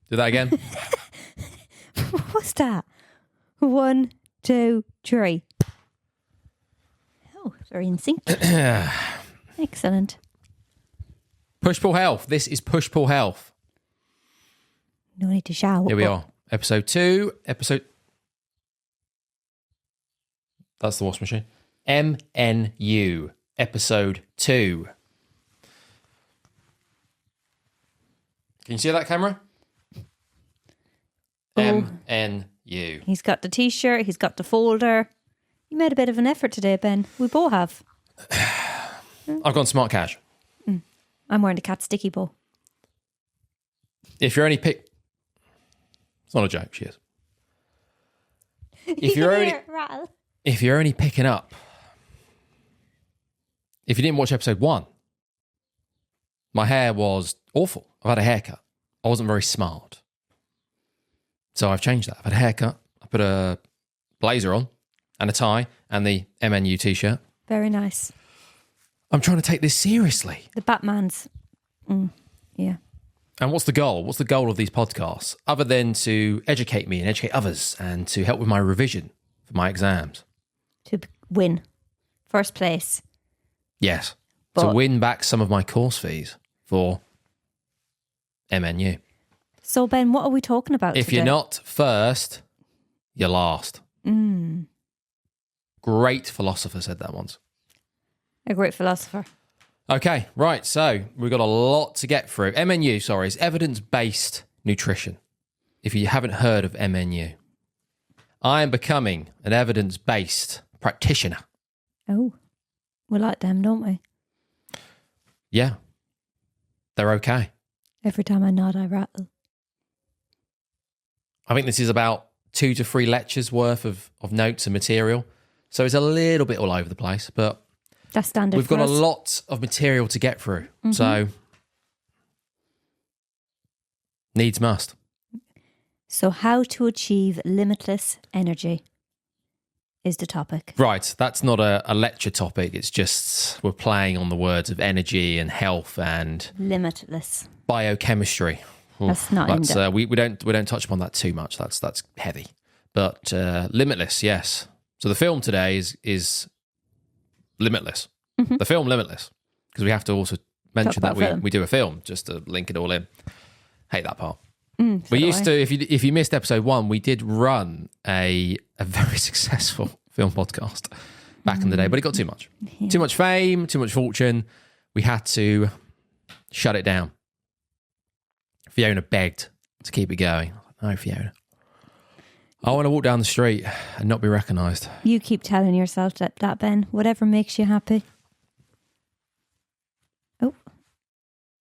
Do that again. What's that? 1, 2, 3. Oh, very in sync. Excellent. Push-pull health. This is push-pull health. No need to shout. Here we are. Episode 2. That's the washing machine. MNU. Episode 2. Can you see that, camera? Oh. MNU. He's got the T-shirt. He's got the folder. You made a bit of an effort today, Ben. We both have. I've gone smart cash. I'm wearing the cat sticky bow. If you're only pick... It's not a joke, she is. If you're only picking up... If you didn't watch episode 1, my hair was awful. I've had a haircut. I wasn't very smart. So I've changed that. I've had a haircut. I put a blazer on and a tie and the MNU T-shirt. Very nice. I'm trying to take this seriously. The Batman's. Yeah. And what's the goal? What's the goal of these podcasts? Other than to educate me and educate others and to help with my revision for my exams. To win. First place. Yes. To win back some of my course fees for MNU. So, Ben, what are we talking about If today? you're not first, you're last. Great philosopher said that once. A great philosopher. Okay, right. So we've got a lot to get through. MNU, sorry, is evidence-based nutrition. If you haven't heard of MNU, I am becoming an evidence-based practitioner. Oh, we like them, don't we? Yeah, they're okay. Every time I nod, I rattle. I think this is about 2 to 3 lectures worth of notes and material. So it's a little bit all over the place, but that's standard. We've got a lot of material to get through. So needs must. So how to achieve limitless energy is the topic. Right. That's not a lecture topic. It's just we're playing on the words of energy and health and limitless biochemistry. That's not in depth. We don't touch upon that too much. That's heavy. But limitless, yes. So the film today is Limitless. The film Limitless. Because we have to also mention that we do a film just to link it all in. Hate that part. We used to, if you missed episode 1, we did run a very successful film podcast back in the day, but it got too much. Yeah. Too much fame, too much fortune. We had to shut it down. Fiona begged to keep it going. No, Fiona. I want to walk down the street and not be recognised. You keep telling yourself that, Ben. Whatever makes you happy. Oh.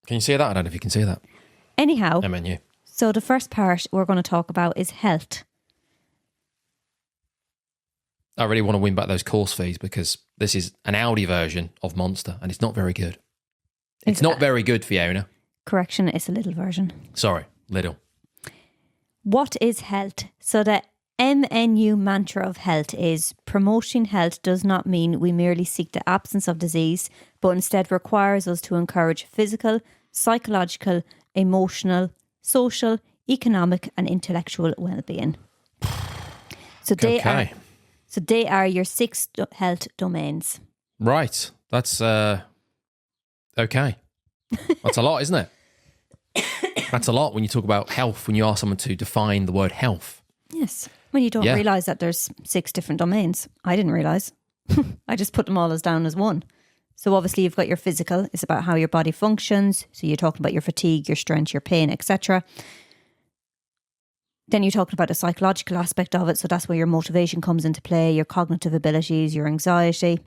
Can you see that? I don't know if you can see that. Anyhow. MNU. So the first part we're going to talk about is health. I really want to win back those course fees because this is an Audi version of Monster and it's not very good. It's not very good, Fiona. Correction, it's a little version. Sorry, little. What is health? So the MNU mantra of health is promoting health does not mean we merely seek the absence of disease, but instead requires us to encourage physical, psychological, emotional, social, economic and intellectual well-being. So they are your 6 health domains. Right. That's okay. That's a lot, isn't it? That's a lot when you talk about health, when you ask someone to define the word health. Yes. When you don't realise that there's 6 different domains. I didn't realise. I just put them all as down as one. So obviously you've got your physical. It's about how your body functions. So you're talking about your fatigue, your strength, your pain, etc. Then you're talking about the psychological aspect of it. So that's where your motivation comes into play, your cognitive abilities, your anxiety.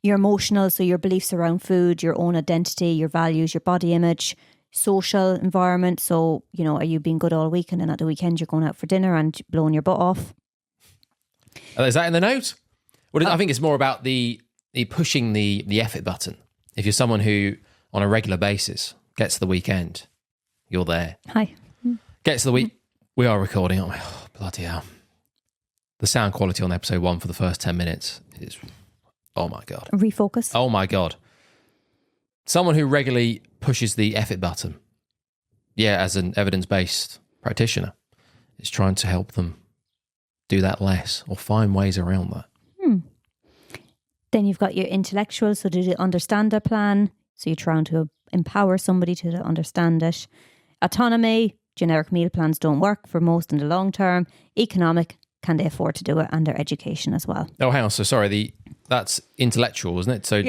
Your emotional, so your beliefs around food, your own identity, your values, your body image, social environment. So, are you being good all week and then at the weekend you're going out for dinner and blowing your butt off? Is that in the note? Well, I think it's more about the pushing the effort button. If you're someone who, on a regular basis, gets to the weekend, you're there. Hi. Gets to the week, we are recording, aren't we? Oh, bloody hell. The sound quality on episode 1 for the first 10 minutes is... Oh my God. Refocus. Oh my God. Someone who regularly pushes the effort button as an evidence-based practitioner, it's trying to help them do that less or find ways around that. Then you've got your intellectual, so do they understand their plan? So you're trying to empower somebody to understand it. Autonomy, generic meal plans don't work for most in the long term. Economic, can they afford to do it? And their education as well. Oh, hang on. So sorry, that's intellectual, isn't it? So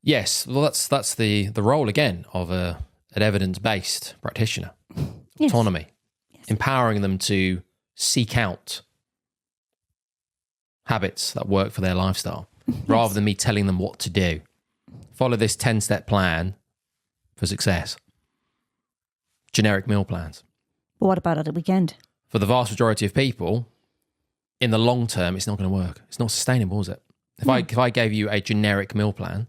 yes, well, that's the role again of an evidence-based practitioner. Yes. Autonomy, empowering them to seek out habits that work for their lifestyle, rather than me telling them what to do. Follow this 10-step plan for success. Generic meal plans. But what about at the weekend? For the vast majority of people, in the long term, it's not going to work. It's not sustainable, is it? If I gave you a generic meal plan,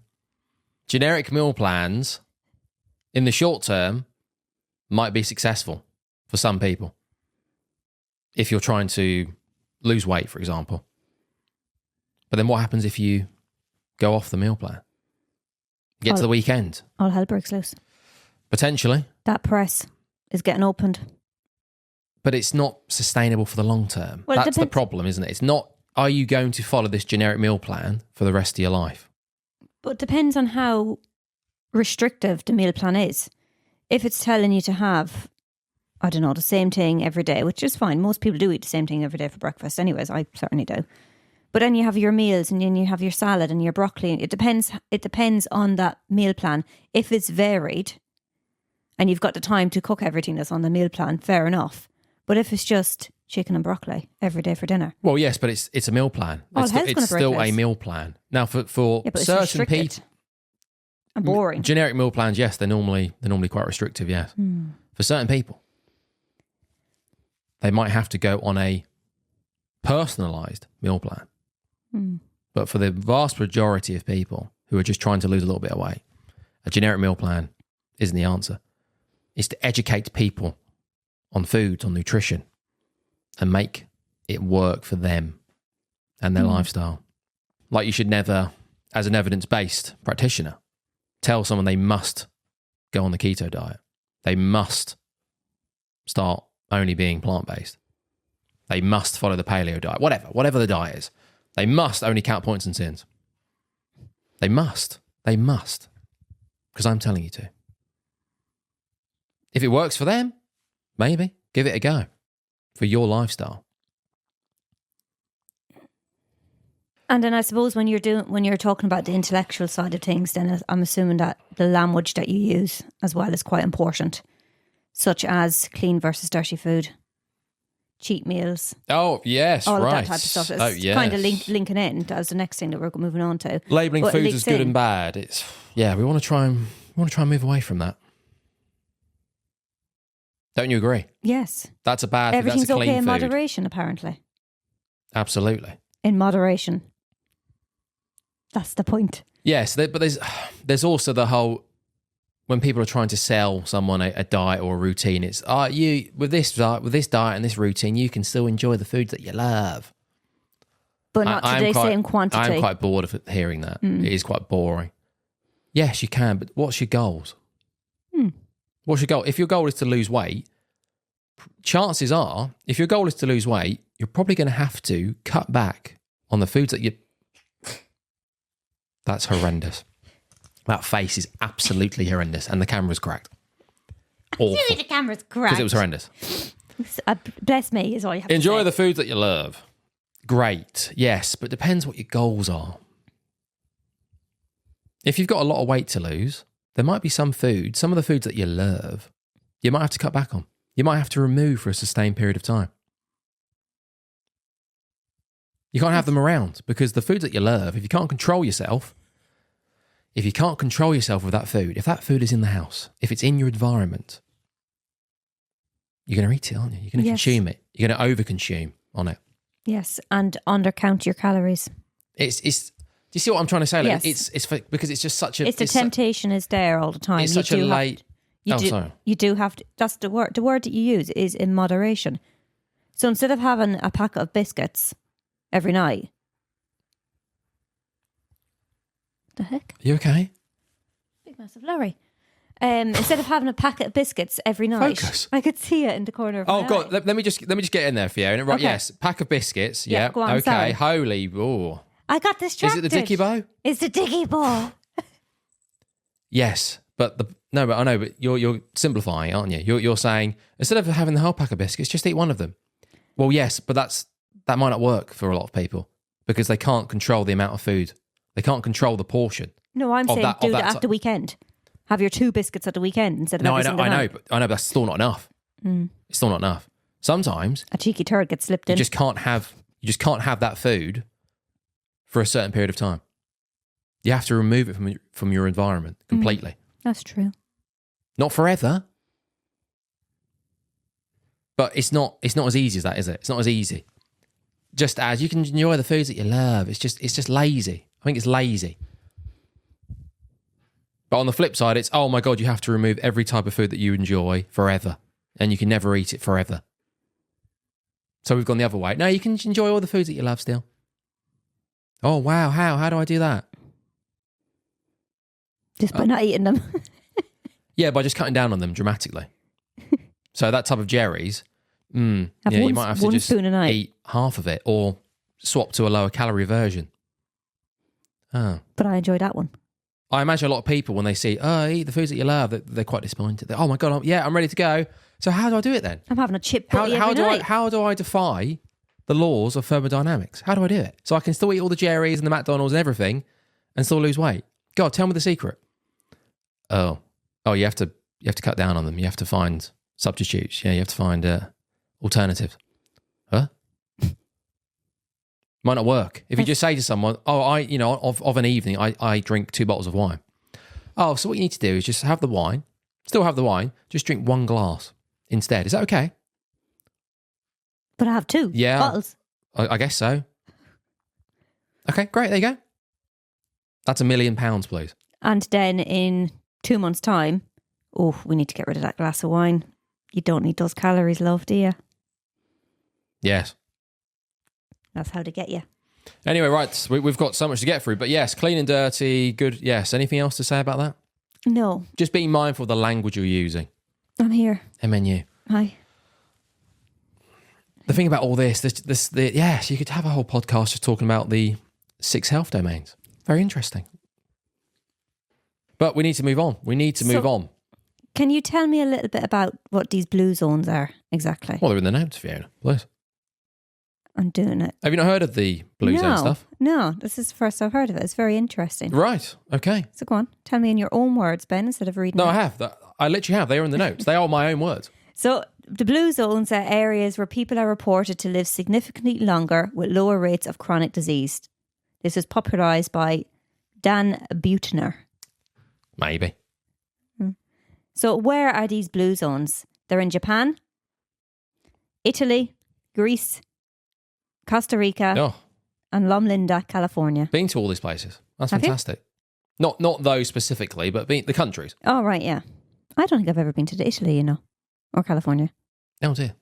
generic meal plans in the short term might be successful for some people. If you're trying to lose weight, for example. But then what happens if you go off the meal plan? Get to the weekend. All hell breaks loose. Potentially. That press is getting opened. But it's not sustainable for the long term. Well, that's the problem, isn't it? It's not, are you going to follow this generic meal plan for the rest of your life? But it depends on how restrictive the meal plan is. If it's telling you to have, I don't know, the same thing every day, which is fine. Most people do eat the same thing every day for breakfast anyways. I certainly do. But then you have your meals and then you have your salad and your broccoli. It depends on that meal plan. If it's varied and you've got the time to cook everything that's on the meal plan, fair enough. But if it's just chicken and broccoli every day for dinner. Well, yes, but it's a meal plan. It's still a meal plan. Now, for certain people, and boring. Generic meal plans, yes, they're normally quite restrictive, yes. For certain people, they might have to go on a personalised meal plan. But for the vast majority of people who are just trying to lose a little bit of weight, a generic meal plan isn't the answer. It's to educate people on foods, on nutrition, and make it work for them and their lifestyle. Like, you should never, as an evidence-based practitioner, tell someone they must go on the keto diet. They must start only being plant-based. They must follow the paleo diet, whatever the diet is. They must only count points and sins. They must. Because I'm telling you to. If it works for them, maybe give it a go for your lifestyle. And then I suppose when you're talking about the intellectual side of things, then I'm assuming that the language that you use as well is quite important, such as clean versus dirty food, cheat meals. Oh, yes, all right. of that type of stuff. It's kind of linking in as the next thing that we're moving on to. Labelling foods as good and bad. We want to try and move away from that. Don't you agree? Yes. That's a bad food. Everything's that's a clean okay in food. moderation, apparently. Absolutely. In moderation. That's the point. Yes, but there's also the whole, when people are trying to sell someone a diet or a routine, it's you with this diet and this routine, you can still enjoy the foods that you love. But not to the same quantity. I'm quite bored of hearing that. It is quite boring. Yes, you can, but what's your goals? What's your goal? If your goal is to lose weight, chances are, if your goal is to lose weight, you're probably going to have to cut back on the foods that you... That's horrendous. That face is absolutely horrendous, and the camera's cracked. Awful. The camera's cracked. Because it was horrendous. Bless me is all you have Enjoy to say. the foods that you love. Great, yes, but depends what your goals are. If you've got a lot of weight to lose, there might be some of the foods that you love, you might have to cut back on. You might have to remove for a sustained period of time. You can't have them around, because the foods that you love, if you can't control yourself with that food, if that food is in the house, if it's in your environment, you're going to eat it, aren't you? You're going to consume it. You're going to overconsume on it. Yes, and undercount your calories. Do you see what I'm trying to say? Like, yes. Because it's just such a... the temptation is there all the time. It's such a late... sorry. You do have to... That's the word. The word that you use is in moderation. So instead of having a packet of biscuits every night... The heck? You okay? Big massive lorry. Instead of having a packet of biscuits every night, Focus. I could see it in the corner of my eye. God, let me just get in there, Fiona. Right, Okay. yes, pack of biscuits. Yeah, Yeah, go on, okay. sorry. Holy, ooh. I got Is distracted. it the dicky bow? It's the dicky bow. Yes, but I know, but you're simplifying, aren't you? You're saying instead of having the whole pack of biscuits, just eat one of them. Well, yes, but that might not work for a lot of people because they can't control the amount of food. They can't control the portion. No, I'm saying that- do of that that at the weekend. Have your 2 biscuits at the weekend instead of No, every I know, single I know, night. but that's still not enough. It's still not enough. Sometimes A cheeky turd gets slipped you in. just can't have that food for a certain period of time. You have to remove it from your environment completely. That's true. Not forever. But it's not as easy as that, is it? It's not as easy. Just as you can enjoy the foods that you love. It's just lazy. I think it's lazy. But on the flip side, it's, oh my God, you have to remove every type of food that you enjoy forever. And you can never eat it forever. So we've gone the other way. No, you can enjoy all the foods that you love still. Oh, wow. How do I do that? Just by not eating them. Yeah, by just cutting down on them dramatically. So that type of Jerry's, you might have to one just spoon a night. eat half of it or swap to a lower calorie version. Oh. But I enjoy that one. I imagine a lot of people, when they see, eat the foods that you love, they're quite disappointed. Oh my God, I'm ready to go. So how do I do it then? I'm having a chip butty every night. How do I defy the laws of thermodynamics? How do I do it? So I can still eat all the Jerry's and the McDonald's and everything and still lose weight. God, tell me the secret. Oh, you have to cut down on them. You have to find substitutes. Yeah, you have to find alternatives. Huh? Might not work. If you just say to someone, of an evening, I drink 2 bottles of wine. Oh, so what you need to do is just have the wine, still have the wine, just drink 1 glass instead. Is that okay? But I have 2 bottles. I guess so. Okay, great. There you go. That's £1 million, please. And then in 2 months' time, we need to get rid of that glass of wine. You don't need those calories, love, do you? Yes. That's how to get you. Anyway, right, we've got so much to get through. But yes, clean and dirty, good. Yes, anything else to say about that? No. Just being mindful of the language you're using. I'm here. MNU. Hi. The thing about all this, yes, you could have a whole podcast just talking about the 6 health domains. Very interesting. But we need to move on. Move on. Can you tell me a little bit about what these blue zones are exactly? Well, they're in the notes, Fiona. Please. I'm doing it. Have you not heard of the blue zone stuff? No, this is the first I've heard of it. It's very interesting. Right. Okay. So go on. Tell me in your own words, Ben, instead of reading No, it. I have. I literally have. They are in the notes. They are my own words. So the blue zones are areas where people are reported to live significantly longer with lower rates of chronic disease. This is popularised by Dan Buettner. Maybe. So where are these blue zones? They're in Japan, Italy, Greece, Costa Rica, and Loma Linda, California. Been to all these places. That's Have fantastic. Not the specifically, but the countries. Oh, right, yeah. I don't think I've ever been to Italy, or California. Oh dear.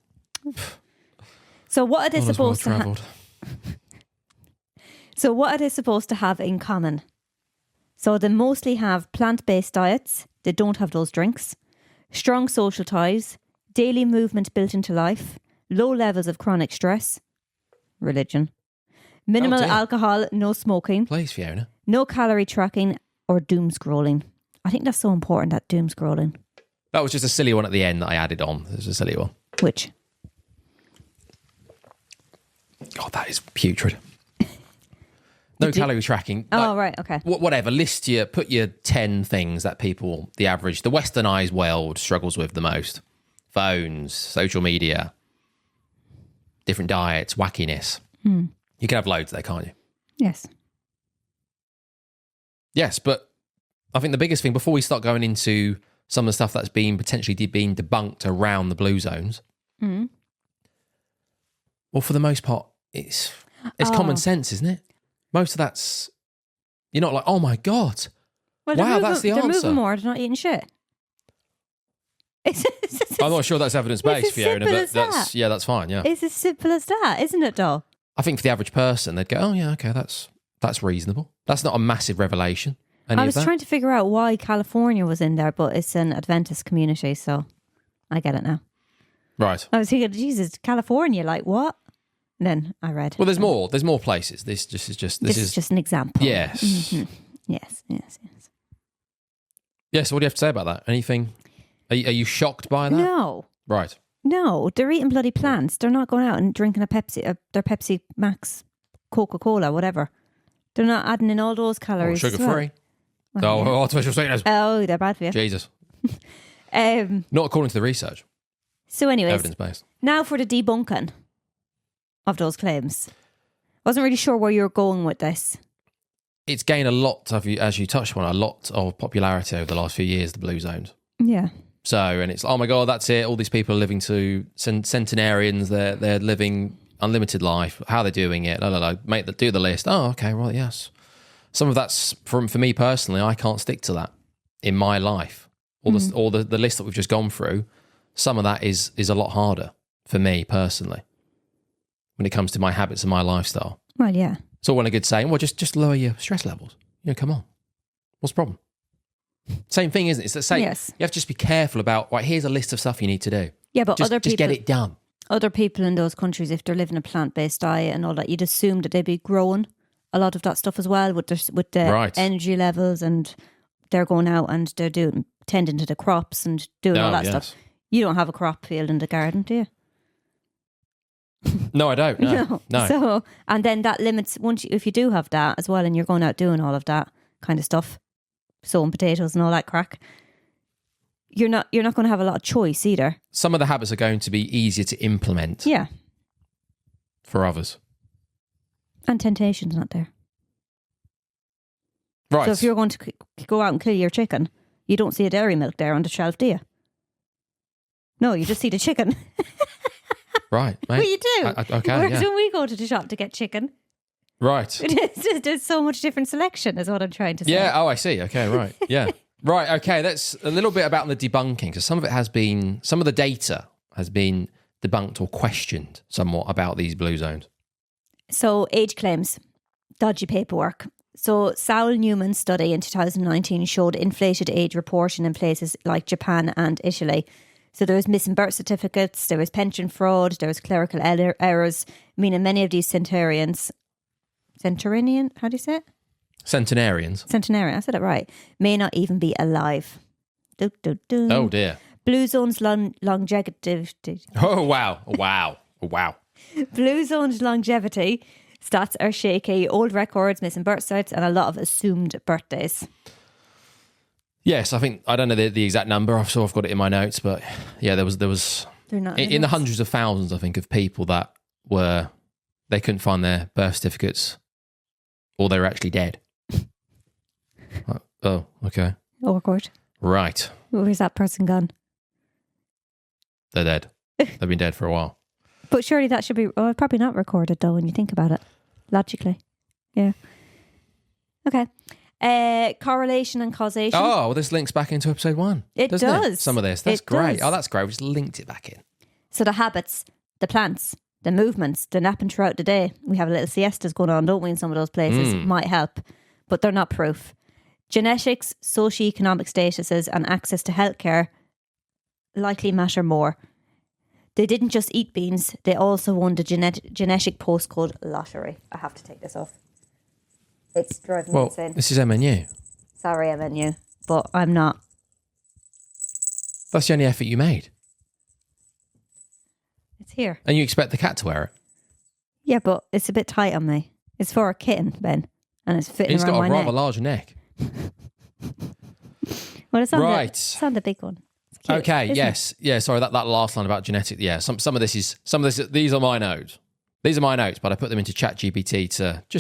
So what are they supposed to have? So what are they supposed to have in common? So they mostly have plant-based diets. They don't have those drinks. Strong social ties. Daily movement built into life. Low levels of chronic stress. Religion. Minimal alcohol, no smoking. Please, Fiona. No calorie tracking or doom scrolling. I think that's so important, that doom scrolling. That was just a silly one at the end that I added on. It was a silly one. Which? God, that is putrid. No calorie tracking. Oh, right, okay. Whatever. Put your 10 things that the westernized world struggles with the most. Phones, social media, different diets, wackiness. You can have loads there, can't you? Yes. Yes, but I think the biggest thing, before we start going into some of the stuff that's potentially being debunked around the blue zones, well, for the most part, it's common sense, isn't it? Most of that's, you're not like, oh my God, well, wow, that's the answer. They're moving more, they're not eating shit. I'm not sure that's evidence-based, Fiona, but that's fine, yeah. It's as simple as that, isn't it, though? I think for the average person, they'd go, oh yeah, okay, that's reasonable. That's not a massive revelation. Any I of was that? trying to figure out why California was in there, but it's an Adventist community, so I get it now. Right. I was thinking, Jesus, California, like what? And then I read. Well, there's more. There's more places. This is just an example. Yes. Mm-hmm. Yes. Yes. What do you have to say about that? Anything? Are you shocked by that? No. Right. No, they're eating bloody plants. They're not going out and drinking a Pepsi, their Pepsi Max, Coca-Cola, whatever. They're not adding in all those calories. Sugar-free. Well, Artificial sweeteners. Oh, they're bad for you. Jesus. Um, Not according to the research. so anyways, Evidence-based. now for the debunking of those claims. Wasn't really sure where you were going with this. It's gained a lot, as you touched on, a lot of popularity over the last few years, the blue zones. Yeah. So, and it's, oh my God, that's it. All these people are living to centenarians. They're living unlimited life. How are they doing it? Do the list. Oh, okay, well, yes. Some of that's, for me personally, I can't stick to that in my life. Or the list that we've just gone through, some of that is a lot harder for me personally when it comes to my habits and my lifestyle. Well, yeah. It's all well and good saying, well, just lower your stress levels. Come on. What's the problem? Same thing, isn't it? It's the same. Yes. You have to just be careful about, right, here's a list of stuff you need to do. Yeah, but Just get it done. Other people in those countries, if they're living a plant-based diet and all that, you'd assume that they'd be growing a lot of that stuff as well with the Right. energy levels, and they're going out and they're tending to the crops and doing all that stuff. You don't have a crop field in the garden, do you? No, I don't. No. So, and then that limits if you do have that as well, and you're going out doing all of that kind of stuff, sowing potatoes and all that crack, you're not going to have a lot of choice either. Some of the habits are going to be easier to implement Yeah, for others. and temptation's not there. Right. So if you're going to go out and kill your chicken, you don't see a dairy milk there on the shelf, do you? No, you just see the chicken. Right, mate. Well, you do. Okay, Whereas yeah. when we go to the shop to get chicken, Right. there's so much different selection, is what I'm trying to say. Yeah, oh, I see. Okay, right. Yeah. Right, okay, that's a little bit about the debunking, because some of the data has been debunked or questioned somewhat about these blue zones. So age claims, dodgy paperwork. So Saul Newman's study in 2019 showed inflated age reporting in places like Japan and Italy. So there was missing birth certificates, there was pension fraud, there was clerical errors, meaning many of these centenarian, how do you say it? Centenarians. Centenarian, I said it right, may not even be alive. Oh, dear. Blue zones longevity. Oh, wow. Wow. Wow. Blue zones longevity stats are shaky, old records, missing birth certs, and a lot of assumed birthdays. Yes, I don't know the exact number. I've got it in my notes, but yeah, there was They're not in the hundreds of thousands, I think, of people that they couldn't find their birth certificates, or they were actually dead. Oh, okay. Awkward. Right. Where's that person gone? They're dead. They've been dead for a while. But surely that should be probably not recorded though when you think about it. Logically. Yeah. Okay. Correlation and causation. Oh, well, this links back into episode 1. It doesn't does. It? Some of this. That's It great. does. Oh, that's great. We just linked it back in. So the habits, the plants, the movements, the napping throughout the day. We have a little siestas going on, don't we, in some of those places. Might help, but they're not proof. Genetics, socioeconomic statuses, and access to healthcare likely matter more. They didn't just eat beans, they also won the genetic postcode lottery. I have to take this off. It's driving me insane. This is MNU. Sorry, MNU, but I'm not. That's the only effort you made. It's here. And you expect the cat to wear it. Yeah, but it's a bit tight on me. It's for a kitten, Ben, and it's fitting He's around got my a rather neck. large neck. Well, it's on Right. it's on the big one. It's cute, Okay, isn't yes. it? Yeah, sorry, that last line about genetic. Yeah, some of this, these are my notes. These are my notes, but I put them into ChatGPT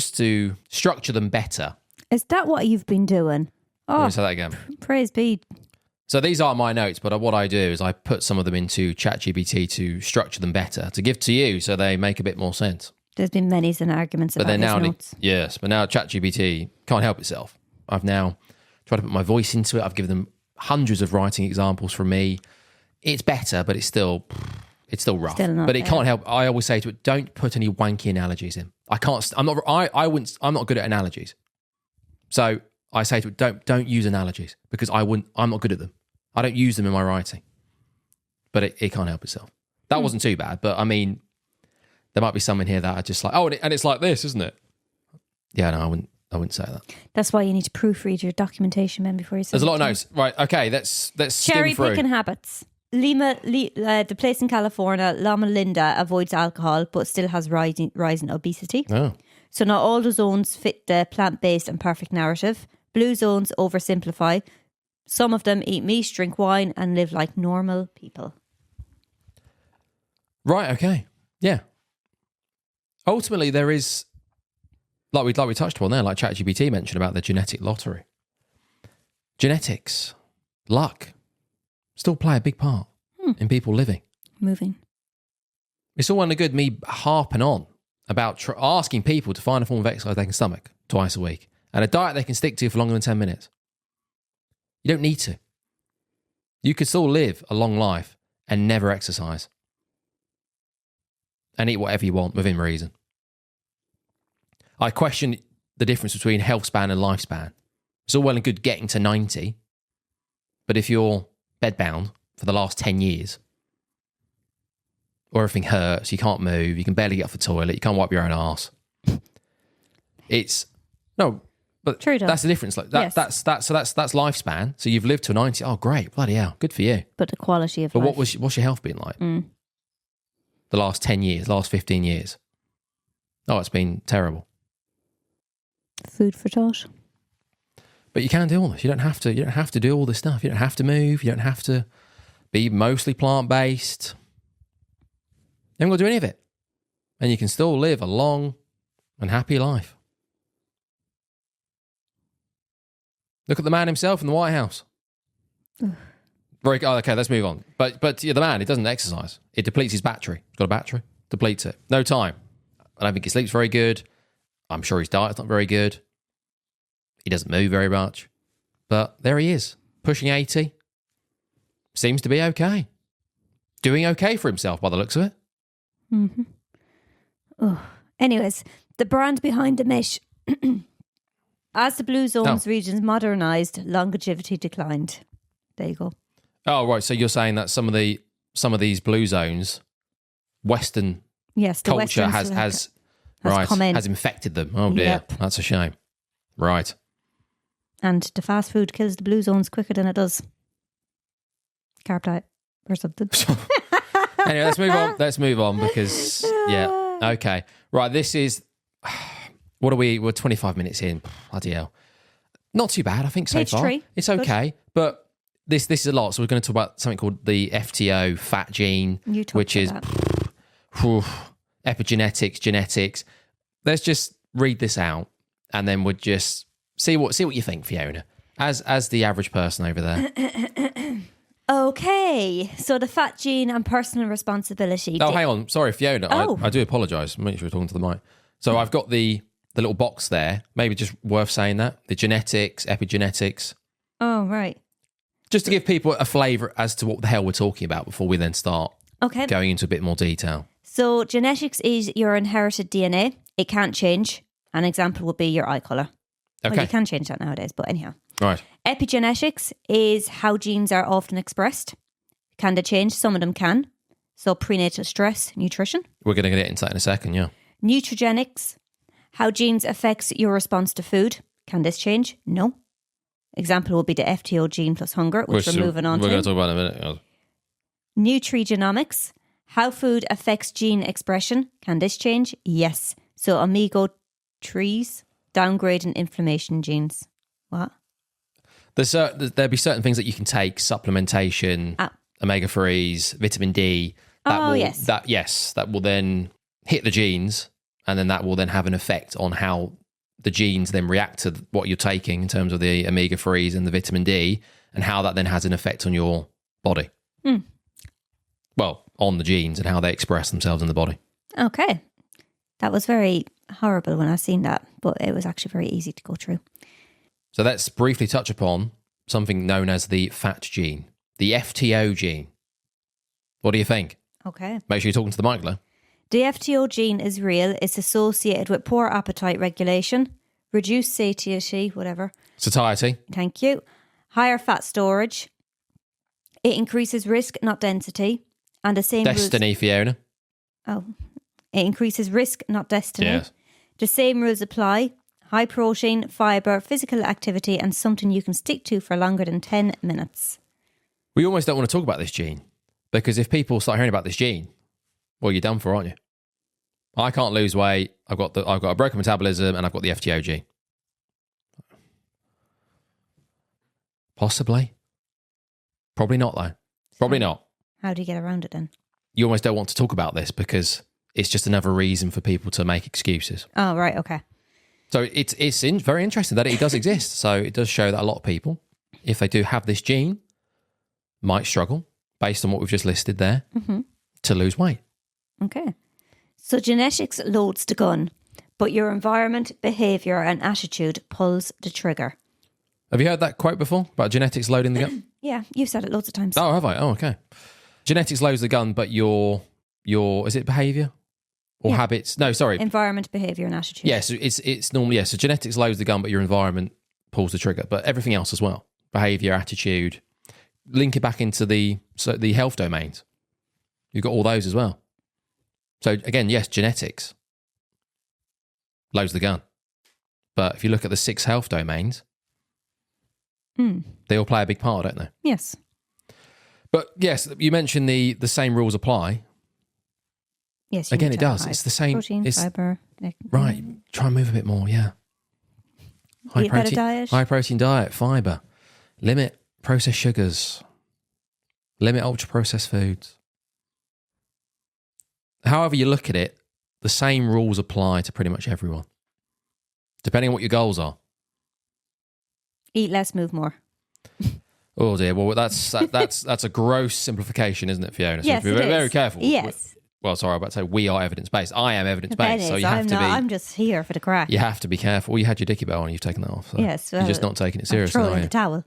to structure them better. Is that what you've been doing? Let Oh, me say that again. praise be. So these are my notes, but what I do is I put some of them into ChatGPT to structure them better, to give to you so they make a bit more sense. There's been many and arguments But about then his now, notes. yes, but now ChatGPT can't help itself. I've now tried to put my voice into it. I've given them hundreds of writing examples from me. It's better, but it's still rough. Still not But it there. can't help. I always say to it, don't put any wanky analogies in. I'm not good at analogies. So I say to it, don't use analogies because I'm not good at them. I don't use them in my writing. But it can't help itself. That wasn't too bad, but I mean, there might be some in here that are just like, and it's like this, isn't it? Yeah, no, I wouldn't say that. That's why you need to proofread your documentation, man, before you send There's a lot of notes. Right, okay, let's cherry skim through. picking habits. The place in California, Loma Linda, avoids alcohol but still has rising obesity. Oh. So not all the zones fit the plant-based and perfect narrative. Blue zones oversimplify. Some of them eat meat, drink wine, and live like normal people. Right, okay. Yeah. Ultimately, there is, like we touched upon there, like ChatGPT mentioned about the genetic lottery. Genetics, luck, still play a big part in people living. Moving. It's all well and good me harping on about asking people to find a form of exercise they can stomach twice a week and a diet they can stick to for longer than 10 minutes. You don't need to. You could still live a long life and never exercise. And eat whatever you want within reason. I question the difference between health span and lifespan. It's all well and good getting to 90, but if you're bedbound for the last 10 years, or everything hurts, you can't move, you can barely get off the toilet, you can't wipe your own arse. But true, that's the difference. Like that, yes. that's lifespan. So you've lived to 90. Oh, great, bloody hell, good for you. But the quality of but life. what's your health been like? The last 10 years, last 15 years? Oh, it's been terrible. Food for thought. But you can do all this. You don't have to do all this stuff. You don't have to move. You don't have to be mostly plant-based. You haven't got to do any of it. And you can still live a long and happy life. Look at the man himself in the White House. Okay, let's move on. But the man, he doesn't exercise. It depletes his battery. He's got a battery. Depletes it. No time. I don't think he sleeps very good. I'm sure his diet's not very good. He doesn't move very much. But there he is, pushing 80. Seems to be okay. Doing okay for himself by the looks of it. Mm-hmm. Oh. Anyways, the brand behind the mesh. As the blue zones regions modernised, longevity declined. There you go. Oh, right. So you're saying that some of these blue zones, Western culture has infected them. Oh dear, That's a shame. Right. And the fast food kills the blue zones quicker than it does carb diet or something. Anyway, let's move on because okay. Right, this is what are we? We're 25 minutes in. Bloody hell. Not too bad, I think so far. It's okay, but this is a lot. So we're going to talk about something called the FTO fat gene, which is epigenetics, genetics. Let's just read this out, and then we'll just see what you think, Fiona, as the average person over there. Okay, so the fat gene and personal responsibility. Oh, hang on, sorry, Fiona. I do apologise. Make sure you're talking to the mic. So I've got the little box there. Maybe just worth saying that the genetics, epigenetics. Oh, right. Just to give people a flavour as to what the hell we're talking about before we then start going into a bit more detail. So genetics is your inherited DNA. It can't change. An example would be your eye colour. Okay. Well, you can change that nowadays, but anyhow. Right. Epigenetics is how genes are often expressed. Can they change? Some of them can. So prenatal stress, nutrition. We're going to get into that in a second, yeah. Nutrigenics, how genes affects your response to food. Can this change? No. Example would be the FTO gene plus hunger, which we're moving on to. We're going to talk about in a minute. Nutrigenomics, how food affects gene expression. Can this change? Yes. So omega-3s, downgrading inflammation genes. What? There'll be certain things that you can take, supplementation, omega-3s, vitamin D. That will then hit the genes, and then that will then have an effect on how the genes then react to what you're taking in terms of the omega-3s and the vitamin D, and how that then has an effect on your body. Well, on the genes and how they express themselves in the body. Okay. That was very horrible when I seen that, but it was actually very easy to go through. So let's briefly touch upon something known as the fat gene, the FTO gene. What do you think? Okay. Make sure you're talking to the mic, though. The FTO gene is real. It's associated with poor appetite regulation, reduced satiety, whatever. Satiety. Thank you. Higher fat storage. It increases risk, not density. And the same Destiny, Fiona. Oh, it increases risk, not destiny. Yes. The same rules apply. High protein, fibre, physical activity, and something you can stick to for longer than 10 minutes. We almost don't want to talk about this gene because if people start hearing about this gene, well, you're done for, aren't you? I can't lose weight. I've got a broken metabolism and I've got the FTO gene. Possibly. Probably not, though. Probably not. How do you get around it then? You almost don't want to talk about this because it's just another reason for people to make excuses. Oh, right. Okay. So it's very interesting that it does exist. So it does show that a lot of people, if they do have this gene, might struggle, based on what we've just listed there, to lose weight. Okay. So genetics loads the gun, but your environment, behaviour and attitude pulls the trigger. Have you heard that quote before about genetics loading the gun? Yeah, you've said it loads of times. Oh, have I? Oh, okay. Genetics loads the gun, but your is it behaviour or habits? No, sorry. Environment, behaviour and attitude. Yes, it's normally, so genetics loads the gun, but your environment pulls the trigger. But everything else as well. Behaviour, attitude. Link it back into the health domains. You've got all those as well. So again, yes, genetics loads the gun. But if you look at the 6 health domains, they all play a big part, don't they? Yes. But yes, you mentioned the same rules apply. Yes. Again, it does. It's the same. Protein, fibre. Right. Try and move a bit more, yeah. Eat a better diet. High protein diet, fibre. Limit processed sugars. Limit ultra processed foods. However you look at it, the same rules apply to pretty much everyone, depending on what your goals are. Eat less, move more. Oh dear. Well, that's a gross simplification, isn't it, Fiona? So Yes, be it very is. careful. Yes. Well, sorry, I was about to say we are evidence-based. I am evidence-based, so you have to be. I'm just here for the crack. You have to be careful. Well, you had your dicky bell on, you've taken that off. So Yes. you're just not taking it I'm seriously, are throwing you? the towel.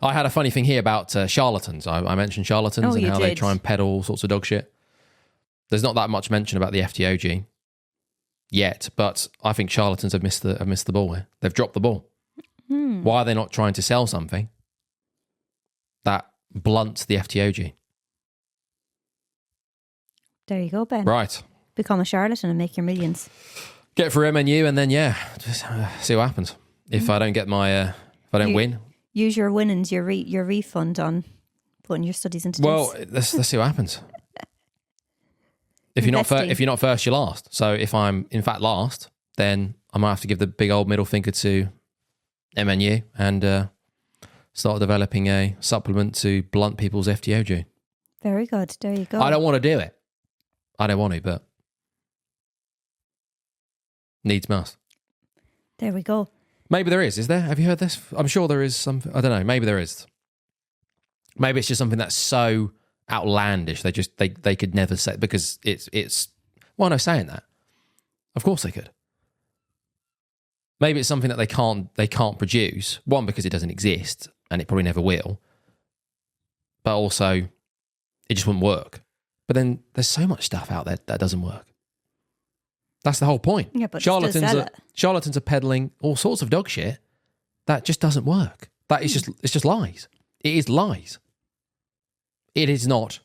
I had a funny thing here about charlatans. I mentioned charlatans and you how they did. try and peddle all sorts of dog shit. There's not that much mention about the FTO gene yet, but I think charlatans have missed the ball here. They've dropped the ball. Why are they not trying to sell something that blunts the FTO gene? There you go, Ben. Right. Become a charlatan and make your millions. Get it for MNU and then, just see what happens. If I don't get my, if I don't win. Use your winnings, your refund on putting your studies into Well, let's see what happens. If you're not first, you're last. So if I'm in fact last, then I might have to give the big old middle finger to MNU and start developing a supplement to blunt people's FTO gene. Very good. There you go. I don't want to do it. I don't want to, but needs must. There we go. Maybe there is. Is there? Have you heard this? I'm sure there is some. I don't know. Maybe there is. Maybe it's just something that's so outlandish. They could never say, because it's. Why am I saying that? Of course they could. Maybe it's something that they can't produce. One, because it doesn't exist and it probably never will. But also, it just wouldn't work. But then there's so much stuff out there that doesn't work. That's the whole point. Yeah, but charlatans are peddling all sorts of dog shit that just doesn't work. That is it's just lies. It is lies. It is not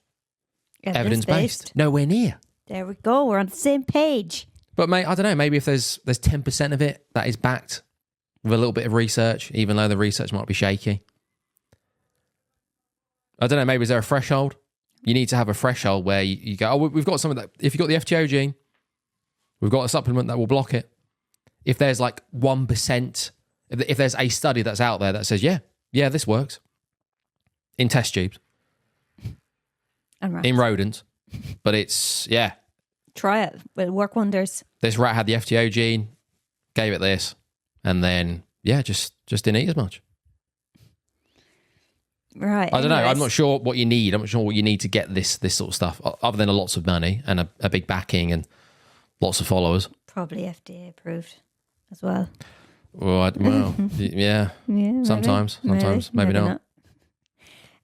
evidence-based. Nowhere near. There we go. We're on the same page. But I don't know, maybe if there's 10% of it that is backed with a little bit of research, even though the research might be shaky. I don't know, maybe is there a threshold? You need to have a threshold where you go, we've got something that, if you've got the FTO gene, we've got a supplement that will block it. If there's like 1%, if there's a study that's out there that says, yeah, this works. In test tubes. In rodents. But it's, try it. It'll work wonders. This rat had the FTO gene, gave it this, and then, just didn't eat as much. Right. I don't know. I'm not sure what you need. I'm not sure what you need to get this sort of stuff, other than lots of money and a big backing and lots of followers. Probably FDA approved as well. Well, yeah. Sometimes, maybe not.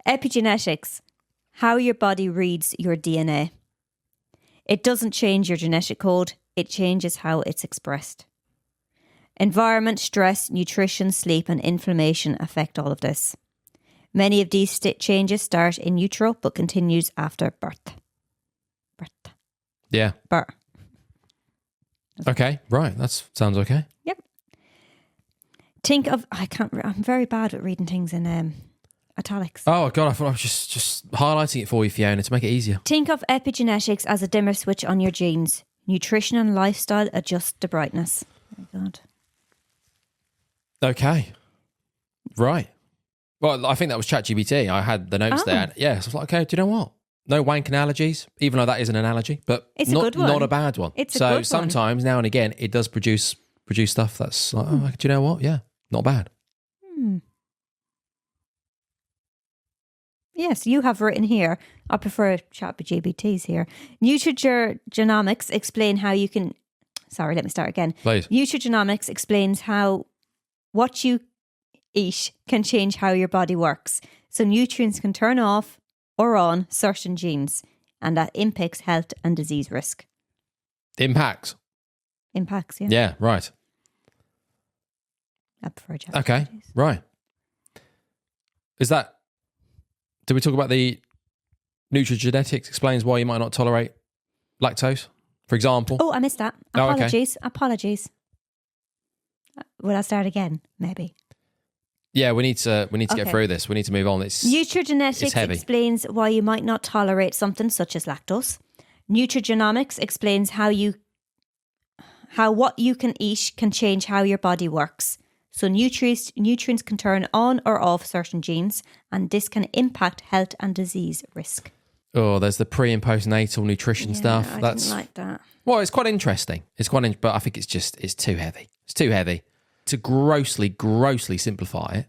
Epigenetics. How your body reads your DNA. It doesn't change your genetic code. It changes how it's expressed. Environment, stress, nutrition, sleep and inflammation affect all of this. Many of these changes start in utero but continues after birth. Yeah. Birth. Okay, right. That sounds okay. Yep. Think of, I'm very bad at reading things in italics. Oh, God, I thought I was just highlighting it for you, Fiona, to make it easier. Think of epigenetics as a dimmer switch on your genes. Nutrition and lifestyle adjust the brightness. Very good. Okay. Right. Well, I think that was ChatGPT. I had the notes there. And yeah, so I was like, okay, do you know what? No wank analogies, even though that is an analogy, but it's not, a good one. Not a bad one. It's a so good sometimes, now and again, it does produce stuff that's like, oh, do you know what? Yeah, not bad. Yes, you have written here, I prefer ChatGPT's here. Nutrigenomics explain how you can... Sorry, let me start again. Please. Nutrigenomics explains how what you eat can change how your body works. So nutrients can turn off or on certain genes, and that impacts health and disease risk. Impacts, yeah. Yeah, right. I prefer ChatGPT. Okay, right. Is that... Did we talk about the nutrigenetics explains why you might not tolerate lactose, for example? Oh, I missed that. Oh, okay. Apologies. Will I start again? Maybe. Yeah, we need to get through this. We need to move on. Nutrigenetics explains why you might not tolerate something such as lactose. Nutrigenomics explains how what you can eat can change how your body works. So nutrients can turn on or off certain genes, and this can impact health and disease risk. Oh, there's the pre and postnatal nutrition stuff. I didn't like that. Well, it's quite interesting. But I think it's too heavy. It's too heavy to grossly simplify it.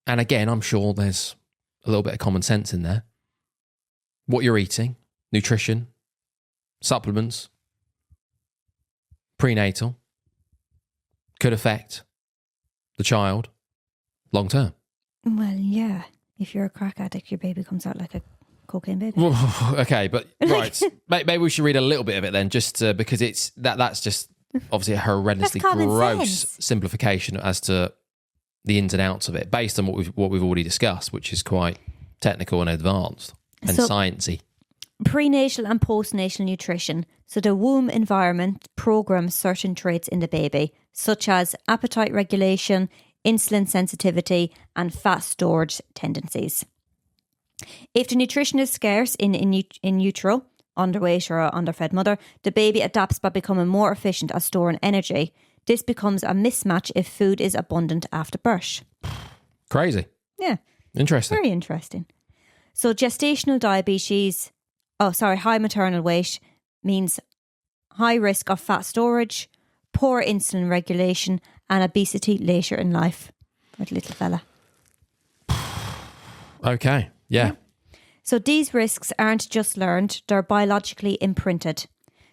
And again, I'm sure there's a little bit of common sense in there. What you're eating, nutrition, supplements, prenatal, could affect the child long term. Well, yeah. If you're a crack addict, your baby comes out like a cocaine baby. Okay, but right. Maybe we should read a little bit of it then, just because that's just obviously a horrendously gross simplification as to the ins and outs of it, based on what we've already discussed, which is quite technical and advanced and sciencey. Prenatal and postnatal nutrition. So the womb environment programs certain traits in the baby, such as appetite regulation, insulin sensitivity, and fat storage tendencies. If the nutrition is scarce in utero, underweight or underfed mother, the baby adapts by becoming more efficient at storing energy. This becomes a mismatch if food is abundant after birth. Crazy. Yeah. Interesting. Very interesting. So gestational diabetes, high maternal weight means high risk of fat storage, poor insulin regulation, and obesity later in life. Like a little fella. Okay. Yeah. So these risks aren't just learned, they're biologically imprinted.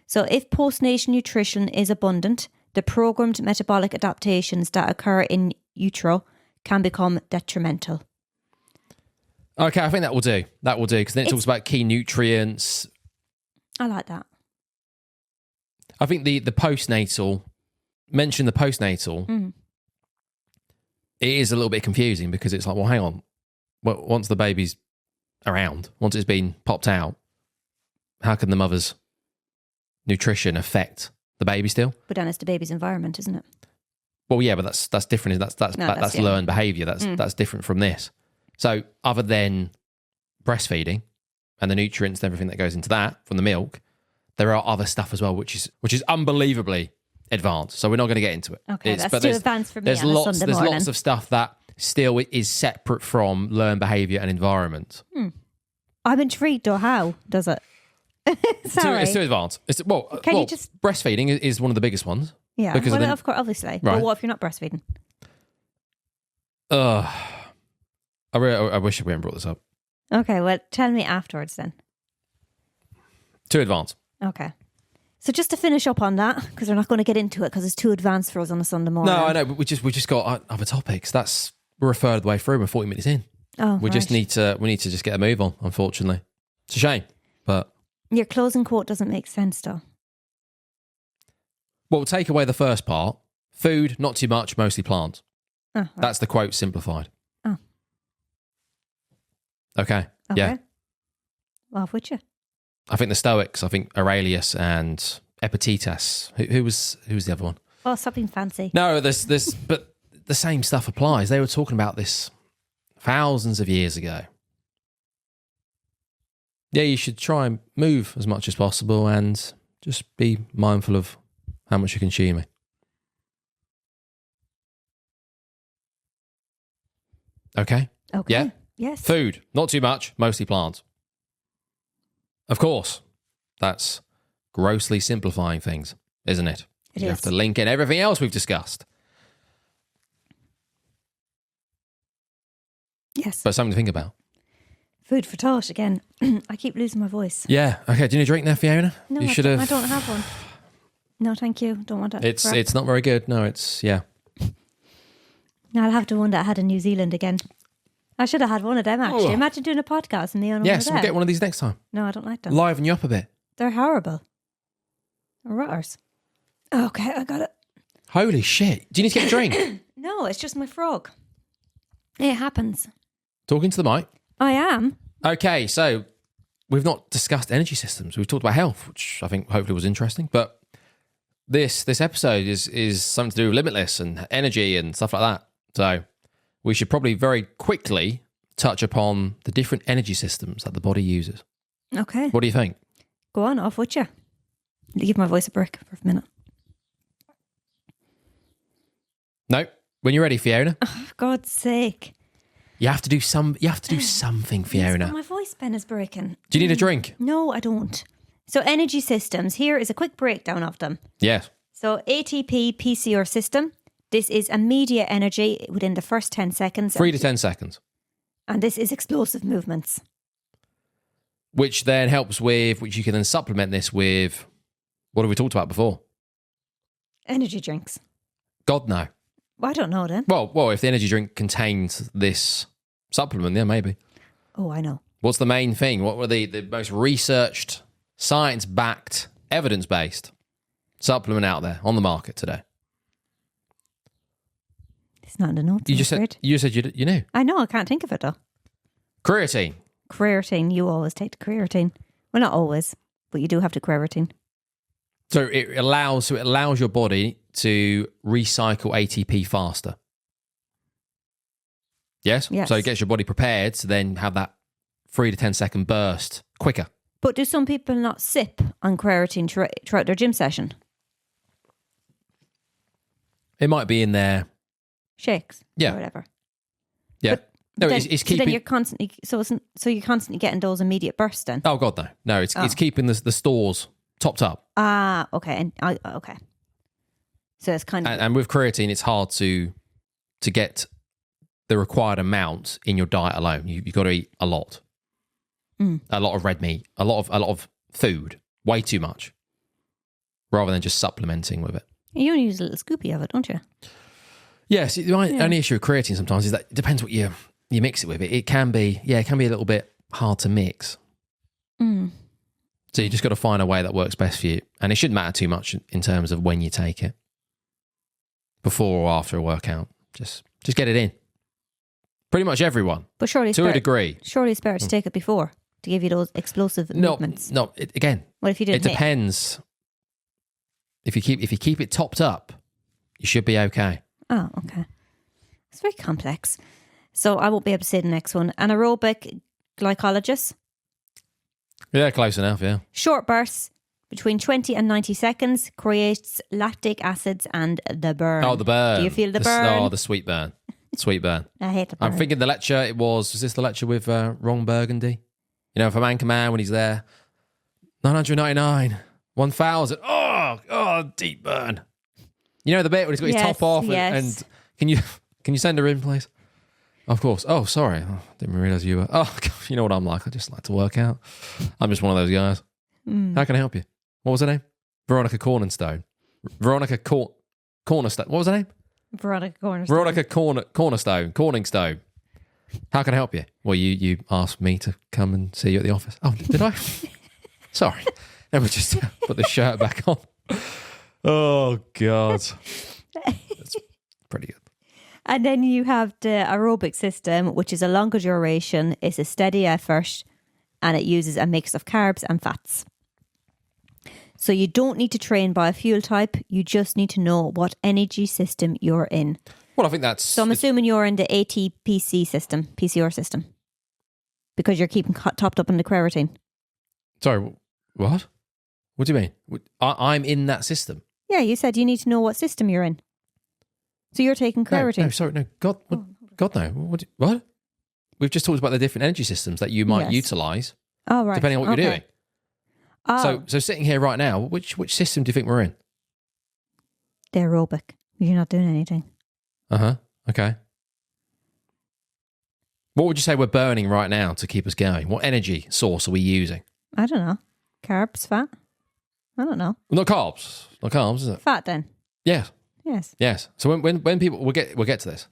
So if postnatal nutrition is abundant, the programmed metabolic adaptations that occur in utero can become detrimental. Okay, I think that will do. That will do, because then it talks about key nutrients. I like that. I think the postnatal, mention the postnatal, it is a little bit confusing, because it's like, well, hang on. Well, once the baby's around, once it's been popped out, how can the mother's nutrition affect the baby still? But then it's the baby's environment, isn't it? Well, yeah, but that's different. That's learned behaviour. That's different from this. So other than breastfeeding and the nutrients and everything that goes into that from the milk, there are other stuff as well, which is unbelievably advanced. So we're not going to get into it. Okay, that's too advanced for me on a Sunday morning. There's lots of stuff that still is separate from learned behaviour and environment. I'm intrigued, though. How does it? Sorry. It's too advanced. Breastfeeding is one of the biggest ones. Yeah, because of course, obviously. Right. But what if you're not breastfeeding? I wish we hadn't brought this up. Okay, well, tell me afterwards then. Too advanced. Okay. So just to finish up on that, because we're not going to get into it because it's too advanced for us on a Sunday morning. No, I know, but we just got other topics. We're a third of the way through. We're 40 minutes in. Oh, we need to just get a move on. Unfortunately, it's a shame, but your closing quote doesn't make sense, though. Well, we'll take away the first part Food, not too much, mostly plants. Oh, right. That's the quote simplified. Oh. Okay. Yeah. Well, off with you. I think the Stoics, I think Aurelius and Epictetus. Who was the other one? Oh, something fancy. No, this but the same stuff applies. They were talking about this thousands of years ago. Yeah, you should try and move as much as possible and just be mindful of how much you're consuming. Okay? Okay. Yeah? Yes. Food, not too much, mostly plants. Of course, that's grossly simplifying things, isn't it? You have to link in everything else we've discussed. Yes. But something to think about. Food for thought again. I keep losing my voice. Yeah. Okay. Do you need a drink there, Fiona? No, you should have. I don't have one. No, thank you. Don't want that. It's not very good. No, it's yeah. No, I'll have to one that I had in New Zealand again. I should have had one of them actually. Oh. Imagine doing a podcast and the only Yes, one we'll get one of these next time. No, I don't like them. Liven you up a bit. They're horrible. Rutters. Okay, I got it. Holy shit! Do you need to get a drink? No, it's just my frog. It happens. Talking to the mic. I am. Okay, so we've not discussed energy systems. We've talked about health, which I think hopefully was interesting. But this episode is something to do with limitless and energy and stuff like that. So we should probably very quickly touch upon the different energy systems that the body uses. Okay. What do you think? Go on, off with you. Give my voice a break for a minute. No, when you're ready, Fiona. Oh, for God's sake. You have to do something, Fiona. Yes, my voice pen is breaking. Do you need a drink? No, I don't. So energy systems, here is a quick breakdown of them. Yes. So ATP PCR system. This is immediate energy within the first 10 seconds. 3 to 10 seconds. And this is explosive movements. Which then helps with, which you can then supplement this with, what have we talked about before? Energy drinks. God, no. Well, I don't know then. Well, if the energy drink contains this supplement, yeah, maybe. Oh, I know. What's the main thing? What were the most researched, science-backed, evidence-based supplement out there on the market today? It's not in the notes. You just said you knew. I know, I can't think of it though. Creatine. Creatine, you always take the creatine. Well, not always, but you do have the creatine. So it allows your body to recycle ATP faster. Yes? Yes. So it gets your body prepared to then have that 3 to 10 second burst quicker. But do some people not sip on creatine throughout their gym session? It might be in there. Shakes. Yeah. Or whatever. Yeah. But then, it's so keeping. then you're constantly so you're constantly getting those immediate bursts then. Oh God, no. It's keeping the stores topped up. Ah, okay, okay. So it's kind of And with creatine, it's hard to get the required amount in your diet alone. You've got to eat a lot, a lot of red meat, a lot of food, way too much, rather than just supplementing with it. you only use a little scoopy of it, don't you? Yes, the only issue with creatine sometimes is that it depends what you mix it with. It can be a little bit hard to mix. So you just got to find a way that works best for you, and it shouldn't matter too much in terms of when you take it, before or after a workout. Just get it in. Pretty much everyone, But surely to a degree. Surely it's better to take it before to give you those explosive movements. No. Again, What if you didn't? it depends. If you keep it topped up, you should be okay. Oh, okay. It's very complex. So I won't be able to say the next one. Anaerobic glycolysis. Yeah, close enough. Yeah. Short bursts between 20 and 90 seconds creates lactic acids and the burn. Oh, the burn. Do you feel the burn? Oh, the sweet burn. Sweet burn. I hate the burn. I'm thinking the lecture, was this the lecture with Ron Burgundy? You know, from Anchorman when he's there. 999, 1000. Oh, deep burn. You know the bit when he's got his top off and can you send her in, please? Of course. Oh, sorry. Oh, didn't realise you were. Oh, gosh, you know what I'm like. I just like to work out. I'm just one of those guys. How can I help you? What was her name? Veronica Cornerstone. Veronica Cornerstone. What was her name? Veronica Cornerstone. Veronica Corningstone. How can I help you? Well, you asked me to come and see you at the office. Oh, did I? Sorry. Let me just put the shirt back on. Oh, God. That's pretty good. And then you have the aerobic system, which is a longer duration, it's a steady effort, and it uses a mix of carbs and fats. So you don't need to train by a fuel type, you just need to know what energy system you're in. Well, I think that's... So I'm assuming you're in the ATPC system, PCR system, because you're keeping topped up on the creatine. Sorry, what? What do you mean? I'm in that system? Yeah, you said you need to know what system you're in. So you're taking creatine. No, sorry, no. God, God, no. What? We've just talked about the different energy systems that you might utilise, depending on what you're doing. Oh. So sitting here right now, which system do you think we're in? The aerobic. You're not doing anything. Okay. What would you say we're burning right now to keep us going? What energy source are we using? I don't know. Carbs, fat? I don't know. Not carbs. Not carbs, is it? Fat then? Yes. Yes. So when people we'll get to this.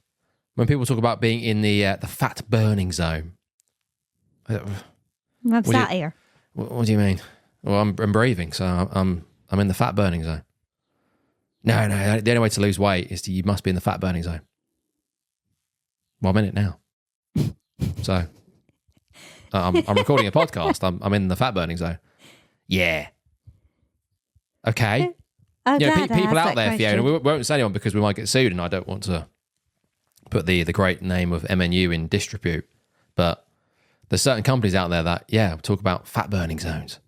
When people talk about being in the fat burning zone, What's that here? What do you mean? Well, I'm breathing, so I'm in the fat burning zone. No. The only way to lose weight is you must be in the fat burning zone. Well, I'm in it now. So I'm recording a podcast. I'm in the fat burning zone. Yeah. Okay. People out there, Fiona, we won't say anyone because we might get sued, and I don't want to put the great name of MNU in disrepute. But there's certain companies out there that talk about fat burning zones,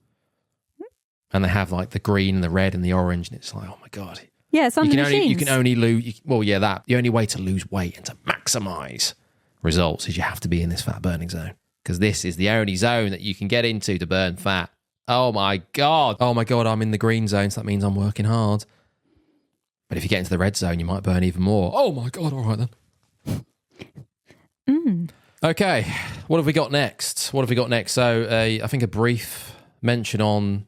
and they have like the green and the red and the orange, and it's like, oh my god. Yeah, it's on the machines. You can only lose. The only way to lose weight and to maximise results is you have to be in this fat burning zone, because this is the only zone that you can get into to burn fat. Oh my god, I'm in the green zone, so that means I'm working hard. But if you get into the red zone, you might burn even more. Oh my god, all right then. Okay, what have we got next? So I think a brief mention on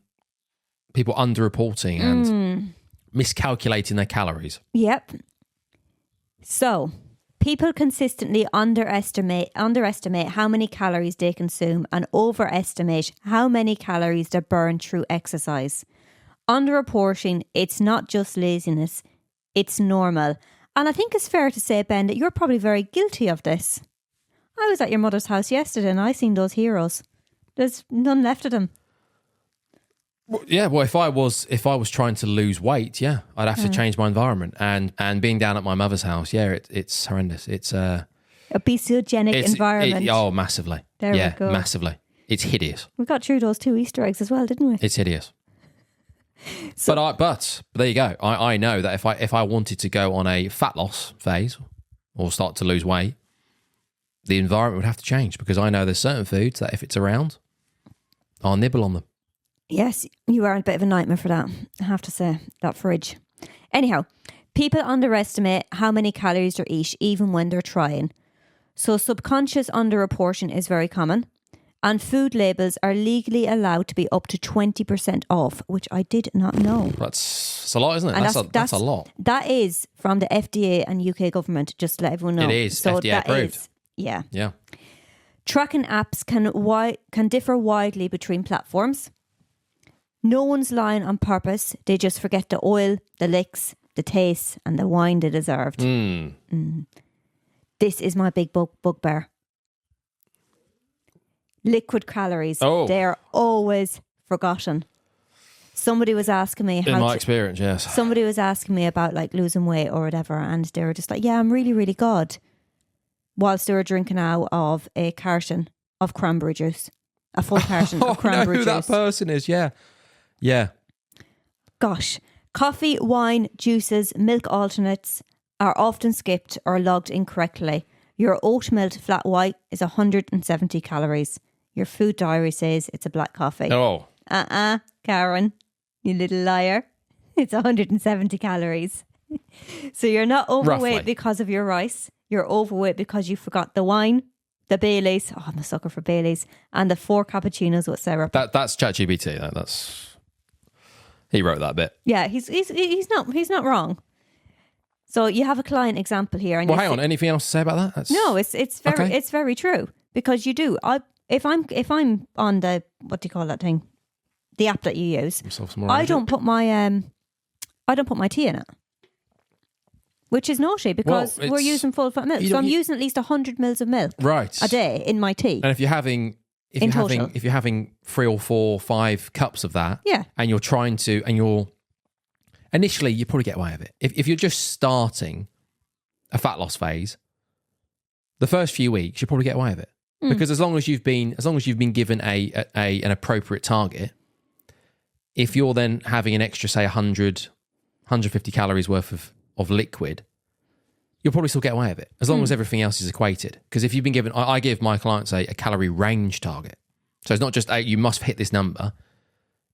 people underreporting and miscalculating their calories. Yep. So people consistently underestimate how many calories they consume and overestimate how many calories they burn through exercise. Underreporting, it's not just laziness, it's normal. And I think it's fair to say, Ben, that you're probably very guilty of this. I was at your mother's house yesterday and I seen those heroes. There's none left of them. Well, if I was trying to lose weight, I'd have to change my environment, and being down at my mother's house, it's horrendous. It's obesogenic environment. Massively. There we go. Massively. It's hideous. We got through those 2 Easter eggs as well, didn't we? It's hideous. But there you go. I know that if I wanted to go on a fat loss phase or start to lose weight, the environment would have to change, because I know there's certain foods that if it's around, I'll nibble on them. Yes, you are a bit of a nightmare for that, I have to say, that fridge. Anyhow, people underestimate how many calories they eat even when they're trying. So subconscious underreporting is very common, and food labels are legally allowed to be up to 20% off, which I did not know. That's a lot, isn't it? And That's a lot. That is from the FDA and UK government, just to let everyone know. It is FDA approved. Yeah. Tracking apps can differ widely between platforms. No one's lying on purpose. They just forget the oil, the licks, the taste, and the wine they deserved. This is my big bugbear. Liquid calories. Oh. They are always forgotten. Somebody was asking me in my experience, yes. Somebody was asking me about like losing weight or whatever, and they were just like, yeah, I'm really, really good. Whilst they were drinking out of a carton of cranberry juice. A full carton of cranberry juice. I know who that person is, yeah. Gosh. Coffee, wine, juices, milk alternates are often skipped or logged incorrectly. Your oat milk flat white is 170 calories. Your food diary says it's a black coffee. Oh. Karen, you little liar. It's 170 calories. So you're not overweight Roughly. Because of your rice. You're overweight because you forgot the wine, the Baileys. Oh, I'm a sucker for Baileys. And the 4 cappuccinos with syrup. That's ChatGPT. He wrote that bit. Yeah, he's not wrong. So you have a client example here. And hang on. Anything else to say about that? No, it's very true, because you do. If I'm on the, what do you call that thing? The app that you use. I don't put my tea in it. Which is naughty because Well, we're using full fat milk. So I'm using at least 100 mils of milk a day in my tea. And if you're having 3 or 4, 5 cups of that, and you're trying to, initially you probably get away with it. If you're just starting a fat loss phase, the first few weeks you probably get away with it because as long as you've been given an appropriate target, if you're then having an extra, say 100, 150 calories worth of liquid, you'll probably still get away with it as long as everything else is equated. Because if you've been given, I give my clients a calorie range target. So it's not just you must hit this number.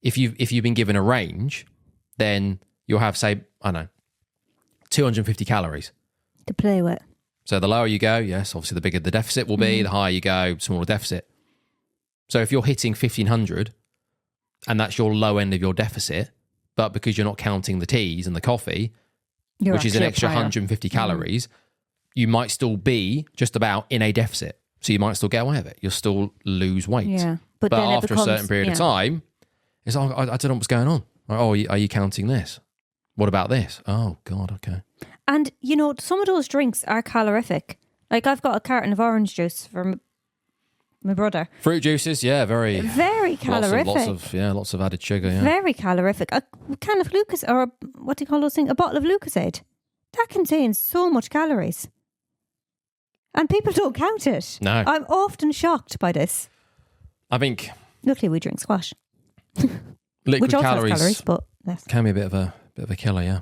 If you've been given a range, then you'll have, say, I don't know, 250 calories to play with. So the lower you go, yes, obviously the bigger the deficit will be. The higher you go, smaller deficit. So if you're hitting 1,500 and that's your low end of your deficit, but because you're not counting the teas and the coffee, which is an extra 150 calories, you might still be just about in a deficit. So you might still get away with it. You'll still lose weight. Yeah. But after a certain period of time, it's like, I don't know what's going on. Like, oh, are you counting this? What about this? Oh, God, okay. And, some of those drinks are calorific. Like, I've got a carton of orange juice for my brother. Fruit juices, yeah, very calorific. Lots of added sugar, yeah. Very calorific. A can of Lucas, or what do you call those things? A bottle of Lucozade. That contains so much calories. And people don't count it. No. I'm often shocked by this. I think... Luckily, we drink squash. Liquid Which also calories, has calories, but less. Can be a bit of a killer, yeah.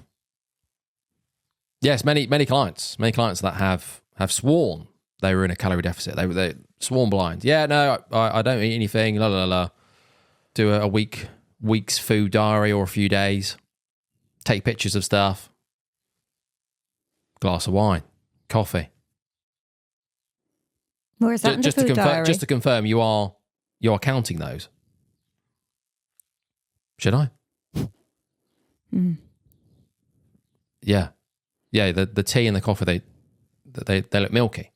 Yes, many clients that have sworn they were in a calorie deficit. They sworn blind. Yeah, no, I don't eat anything. La la la. Do a week's food diary or a few days. Take pictures of stuff. Glass of wine, coffee. Where is that in the food diary? Just to confirm, you are counting those. Should I? Yeah. Yeah, the tea and the coffee, they look milky.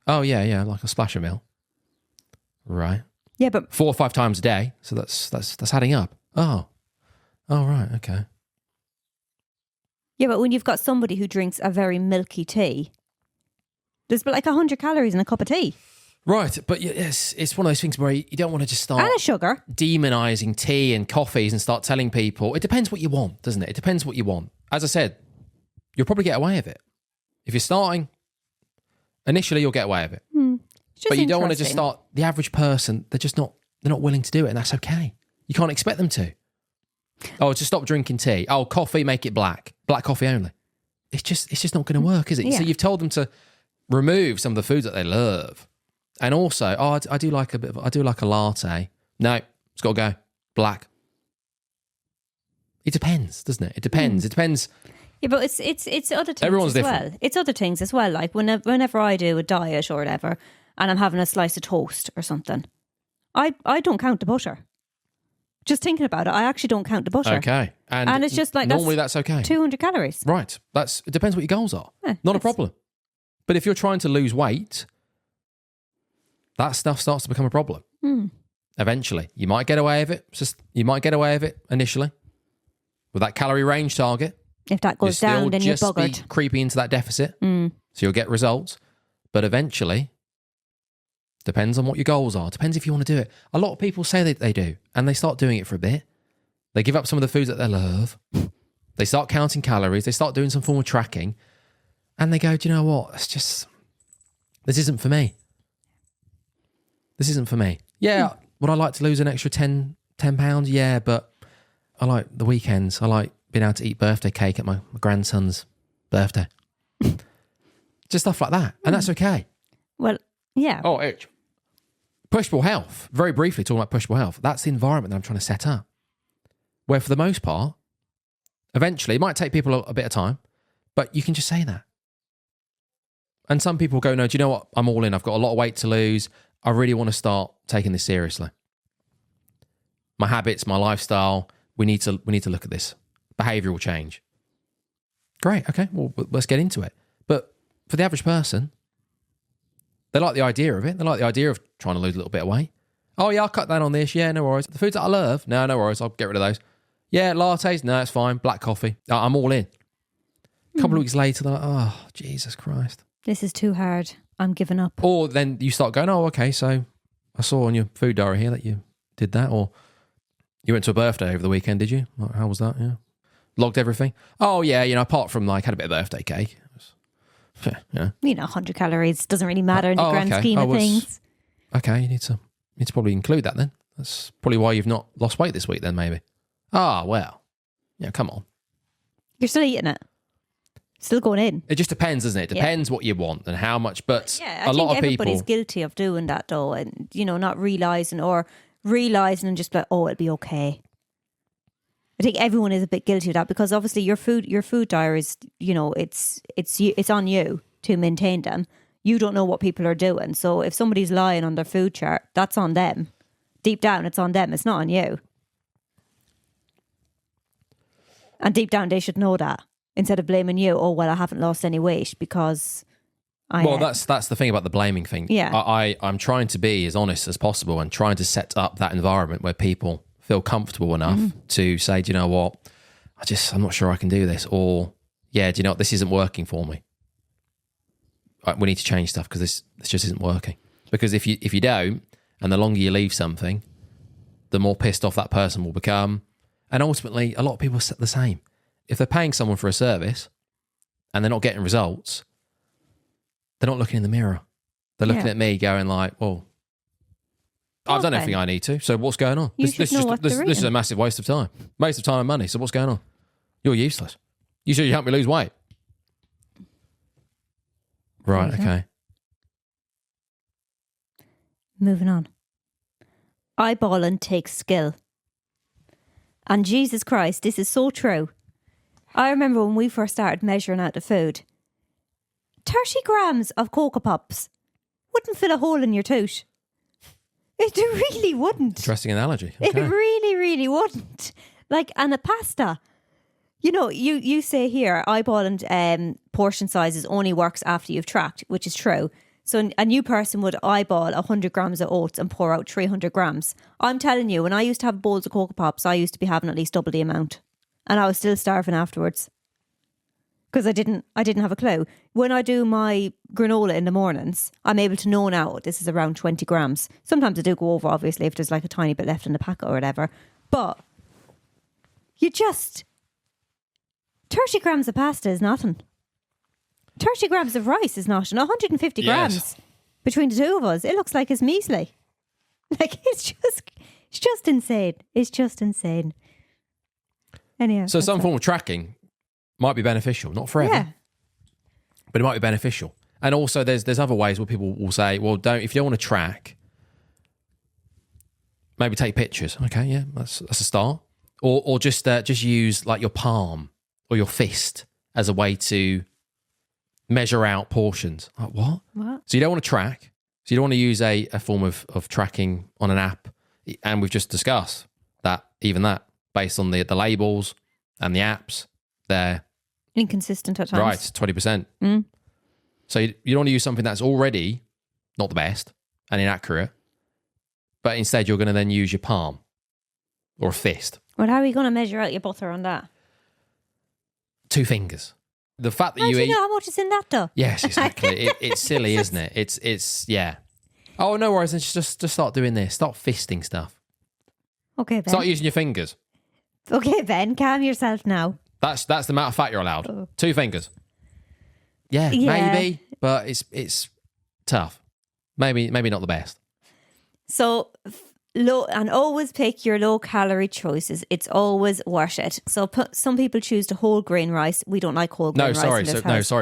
Oh, yeah, like a splash of milk. Right. Yeah, but 4 or 5 times a day, so that's adding up. Oh, right, okay. Yeah, but when you've got somebody who drinks a very milky tea, there's like 100 calories in a cup of tea. Right, but yes, it's one of those things where you don't want to just start... And a sugar. ...demonising tea and coffees and start telling people... It depends what you want, doesn't it? It depends what you want. As I said, you'll probably get away with it. If you're starting, initially you'll get away with it. But you don't want to just start... The average person, they're not willing to do it, and that's okay. You can't expect them to. Oh, just stop drinking tea. Oh, coffee, make it black. Black coffee only. It's just not going to work, is it? Yeah. So you've told them to remove some of the foods that they love. And also, I do like a latte. No, it's got to go black. It depends, doesn't it? It depends. It depends. Yeah, but it's other things Everyone's as different. well. It's other things as well. Like whenever I do a diet or whatever, and I'm having a slice of toast or something, I don't count the butter. Just thinking about it, I actually don't count the butter. Okay, and it's just like normally that's okay. 200 calories. Right. It depends what your goals are. Yeah, not a problem. But if you're trying to lose weight, that stuff starts to become a problem. Eventually, you might get away with it. You might get away with it initially with that calorie range target. If that goes down, then you're buggered. Be creeping into that deficit, so you'll get results. But eventually, depends on what your goals are. Depends if you want to do it. A lot of people say that they do, and they start doing it for a bit. They give up some of the foods that they love. They start counting calories. They start doing some form of tracking, and they go, "Do you know what? This isn't for me. This isn't for me." Yeah, would I like to lose an extra 10 pounds? Yeah, but I like the weekends. I like being able to eat birthday cake at my grandson's birthday. Just stuff like that. And that's okay. Well, yeah. Oh, push-pull health. Very briefly talking about push-pull health. That's the environment that I'm trying to set up. Where for the most part, eventually, it might take people a bit of time, but you can just say that. And some people go, no, do you know what? I'm all in. I've got a lot of weight to lose. I really want to start taking this seriously. My habits, my lifestyle, we need to look at this. Behavioural change. Great, okay, well, let's get into it. But for the average person, they like the idea of it. They like the idea of trying to lose a little bit of weight. Oh, yeah, I'll cut down on this. Yeah, no worries. The foods that I love, no worries. I'll get rid of those. Yeah, lattes, no, it's fine. Black coffee. I'm all in. A couple of weeks later, they're like, oh, Jesus Christ. This is too hard. I'm giving up. Or then you start going, oh, okay, so I saw on your food diary here that you did that. Or you went to a birthday over the weekend, did you? How was that? Yeah. Logged everything? Oh, yeah, apart from had a bit of birthday cake. Yeah. 100 calories doesn't really matter in the grand scheme of things. Okay, you need to probably include that then. That's probably why you've not lost weight this week then, maybe. Ah, well. Yeah, come on. You're still eating it. Still going in. It just depends, doesn't it? It depends what you want and how much. But I think everybody's guilty of doing that though, and not realising and just like, oh, it'll be okay. I think everyone is a bit guilty of that because obviously your food diary is, it's on you to maintain them. You don't know what people are doing. So if somebody's lying on their food chart, that's on them. Deep down, it's on them. It's not on you. And deep down, they should know that. Instead of blaming you, oh, well, I haven't lost any weight because I... Well, that's the thing about the blaming thing. Yeah. I'm trying to be as honest as possible and trying to set up that environment where people feel comfortable enough to say, do you know what, I'm not sure I can do this. Or, yeah, do you know what, this isn't working for me. We need to change stuff because this just isn't working. Because if you don't, and the longer you leave something, the more pissed off that person will become. And ultimately, a lot of people are the same. If they're paying someone for a service and they're not getting results, they're not looking in the mirror. They're looking at me going like, well, I've done everything I need to, so what's going on? This is a massive waste of time. Waste of time and money, so what's going on? You're useless. You said you helped me lose weight. Right, okay. Moving on. Eyeballing takes skill. And Jesus Christ, this is so true. I remember when we first started measuring out the food, 30 grams of Cocoa Pops wouldn't fill a hole in your tooth. It really wouldn't. Interesting analogy. Okay. It really, really wouldn't. And a pasta. You say here, eyeballing portion sizes only works after you've tracked, which is true. So a new person would eyeball 100 grams of oats and pour out 300 grams. I'm telling you, when I used to have bowls of Cocoa Pops, I used to be having at least double the amount. And I was still starving afterwards. Because I didn't have a clue. When I do my granola in the mornings, I'm able to know now this is around 20 grams. Sometimes I do go over, obviously, if there's a tiny bit left in the packet or whatever. But 30 grams of pasta is nothing. 30 grams of rice is nothing. 150 grams between the two of us. It looks like it's measly. It's just insane. It's just insane. Anyhow. So some form of tracking might be beneficial, not forever, but it might be beneficial. And also, there's other ways where people will say, well, if you don't want to track, maybe take pictures. Okay, yeah, that's a start. Or just use your palm or your fist as a way to measure out portions. Like what? So you don't want to track. So you don't want to use a form of tracking on an app. And we've just discussed that based on the labels and the apps, they're inconsistent at times. Right, 20%. So you don't want to use something that's already not the best and inaccurate, but instead you're going to then use your palm or a fist. Well, how are you going to measure out your butter on that? 2 fingers. The fact that how do you know how much is in that though? Yes, exactly. It's silly, isn't it? It's yeah. Oh, no worries. Then just start doing this. Start fisting stuff. Okay, Ben. Start using your fingers. Okay, Ben, calm yourself now. That's the amount of fat you're allowed. 2 fingers. Yeah, maybe, but it's tough. Maybe not the best. So and always pick your low calorie choices. It's always worth it. So some people choose the whole grain rice. We don't like whole grain rice. Sorry,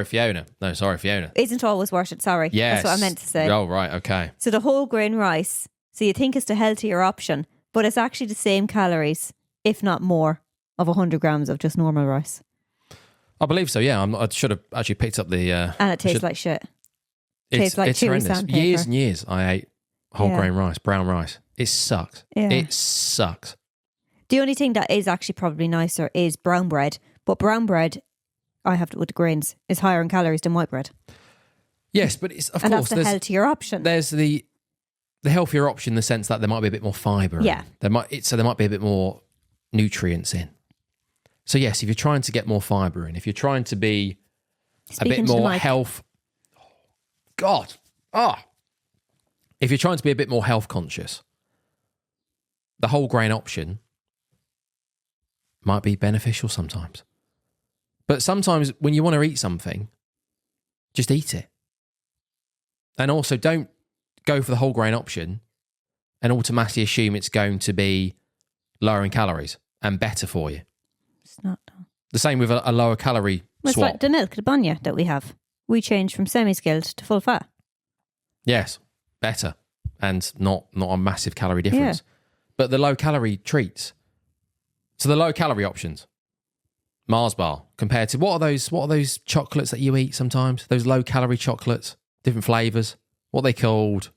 Fiona. No, sorry, Fiona. Isn't always worth it. Sorry. Yes. That's what I meant to say. Oh, right. Okay. So the whole grain rice. So you think it's the healthier option, but it's actually the same calories, if not more, of 100 grams of just normal rice. I believe so. Yeah, I should have actually picked up the. And it tastes like shit. Tastes like chewy sandpaper. Years and years, I ate whole grain rice, brown rice. It sucks. Yeah. It sucks. The only thing that is actually probably nicer is brown bread. But brown bread, I have to with the grains, is higher in calories than white bread. Yes, but it's of and course that's the healthier option. There's the healthier option in the sense that there might be a bit more fibre. Yeah. There might be a bit more nutrients in. So yes, if you're trying to get more fibre in, if you're trying to be Speaking a bit to the more mic. health... God. If you're trying to be a bit more health conscious, the whole grain option might be beneficial sometimes. But sometimes when you want to eat something, just eat it. And also don't go for the whole grain option and automatically assume it's going to be lower in calories and better for you. It's not. No. The same with a lower calorie It's swap. like the milk, the banya that we have. We changed from semi-skilled to full fat. Yes, better and not a massive calorie difference. But the low calorie treats. So the low calorie options, Mars bar compared to what are those chocolates that you eat sometimes? Those low calorie chocolates, different flavors. What are they called?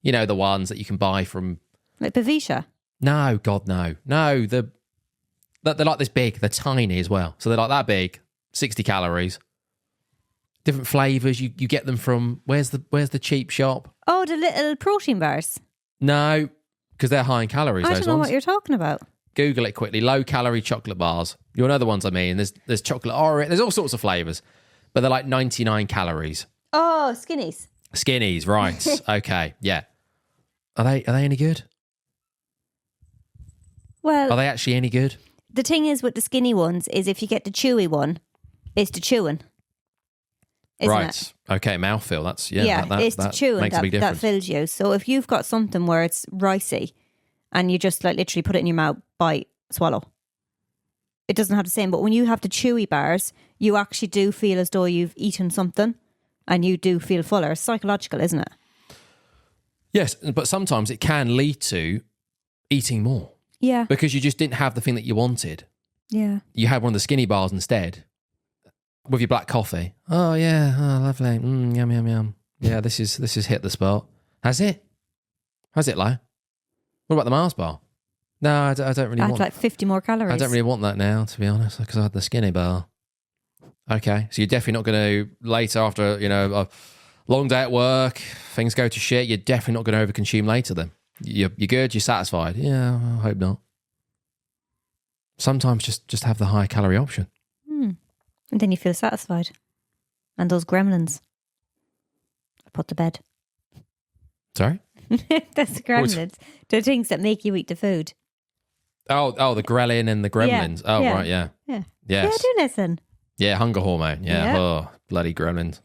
You know, the ones that you can buy from. Like Bavisha. No, God, no. They're like this big. They're tiny as well. So they're like that big, 60 calories. Different flavors. You get them from where's the cheap shop? Oh, the little protein bars. No, because they're high in calories. I those don't know ones. what you're talking about. Google it quickly. Low calorie chocolate bars. You'll know the ones I mean. There's chocolate orange. There's all sorts of flavors, but they're like 99 calories. Oh, skinnies. Skinnies, right? Okay, yeah. Are they any good? Well, Are they actually any good? the thing is with the skinny ones is if you get the chewy one, it's the chewing. Isn't Right. it? Okay, mouthfeel. That's It's the that chewing makes a big that difference. fills you. So if you've got something where it's ricey and you just like literally put it in your mouth, bite, swallow, it doesn't have the same. But when you have the chewy bars, you actually do feel as though you've eaten something and you do feel fuller. It's psychological, isn't it? Yes, but sometimes it can lead to eating more Yeah. because you just didn't have the thing that you wanted. Yeah. You had one of the skinny bars instead with your black coffee. Oh yeah, oh, lovely. Yum yum yum. Yeah, this is hit the spot. Has it? Has it, Lo? What about the Mars bar? No, I don't really I had want. like 50 more calories. I don't really want that now, to be honest, because I had the skinny bar. Okay, so you're definitely not going to later after a long day at work, things go to shit. You're definitely not going to overconsume later. Then you're good. You're satisfied. Yeah, I hope not. Sometimes just have the high calorie option. And then you feel satisfied. And those gremlins, I put to bed. Sorry. That's the gremlins. The things that make you eat the food. Oh, the ghrelin and the gremlins. Yeah, Oh, yeah. right, yeah. Yeah. Yes. Yeah, do listen. Yeah, hunger hormone. Yeah. Yeah. Oh, bloody gremlins.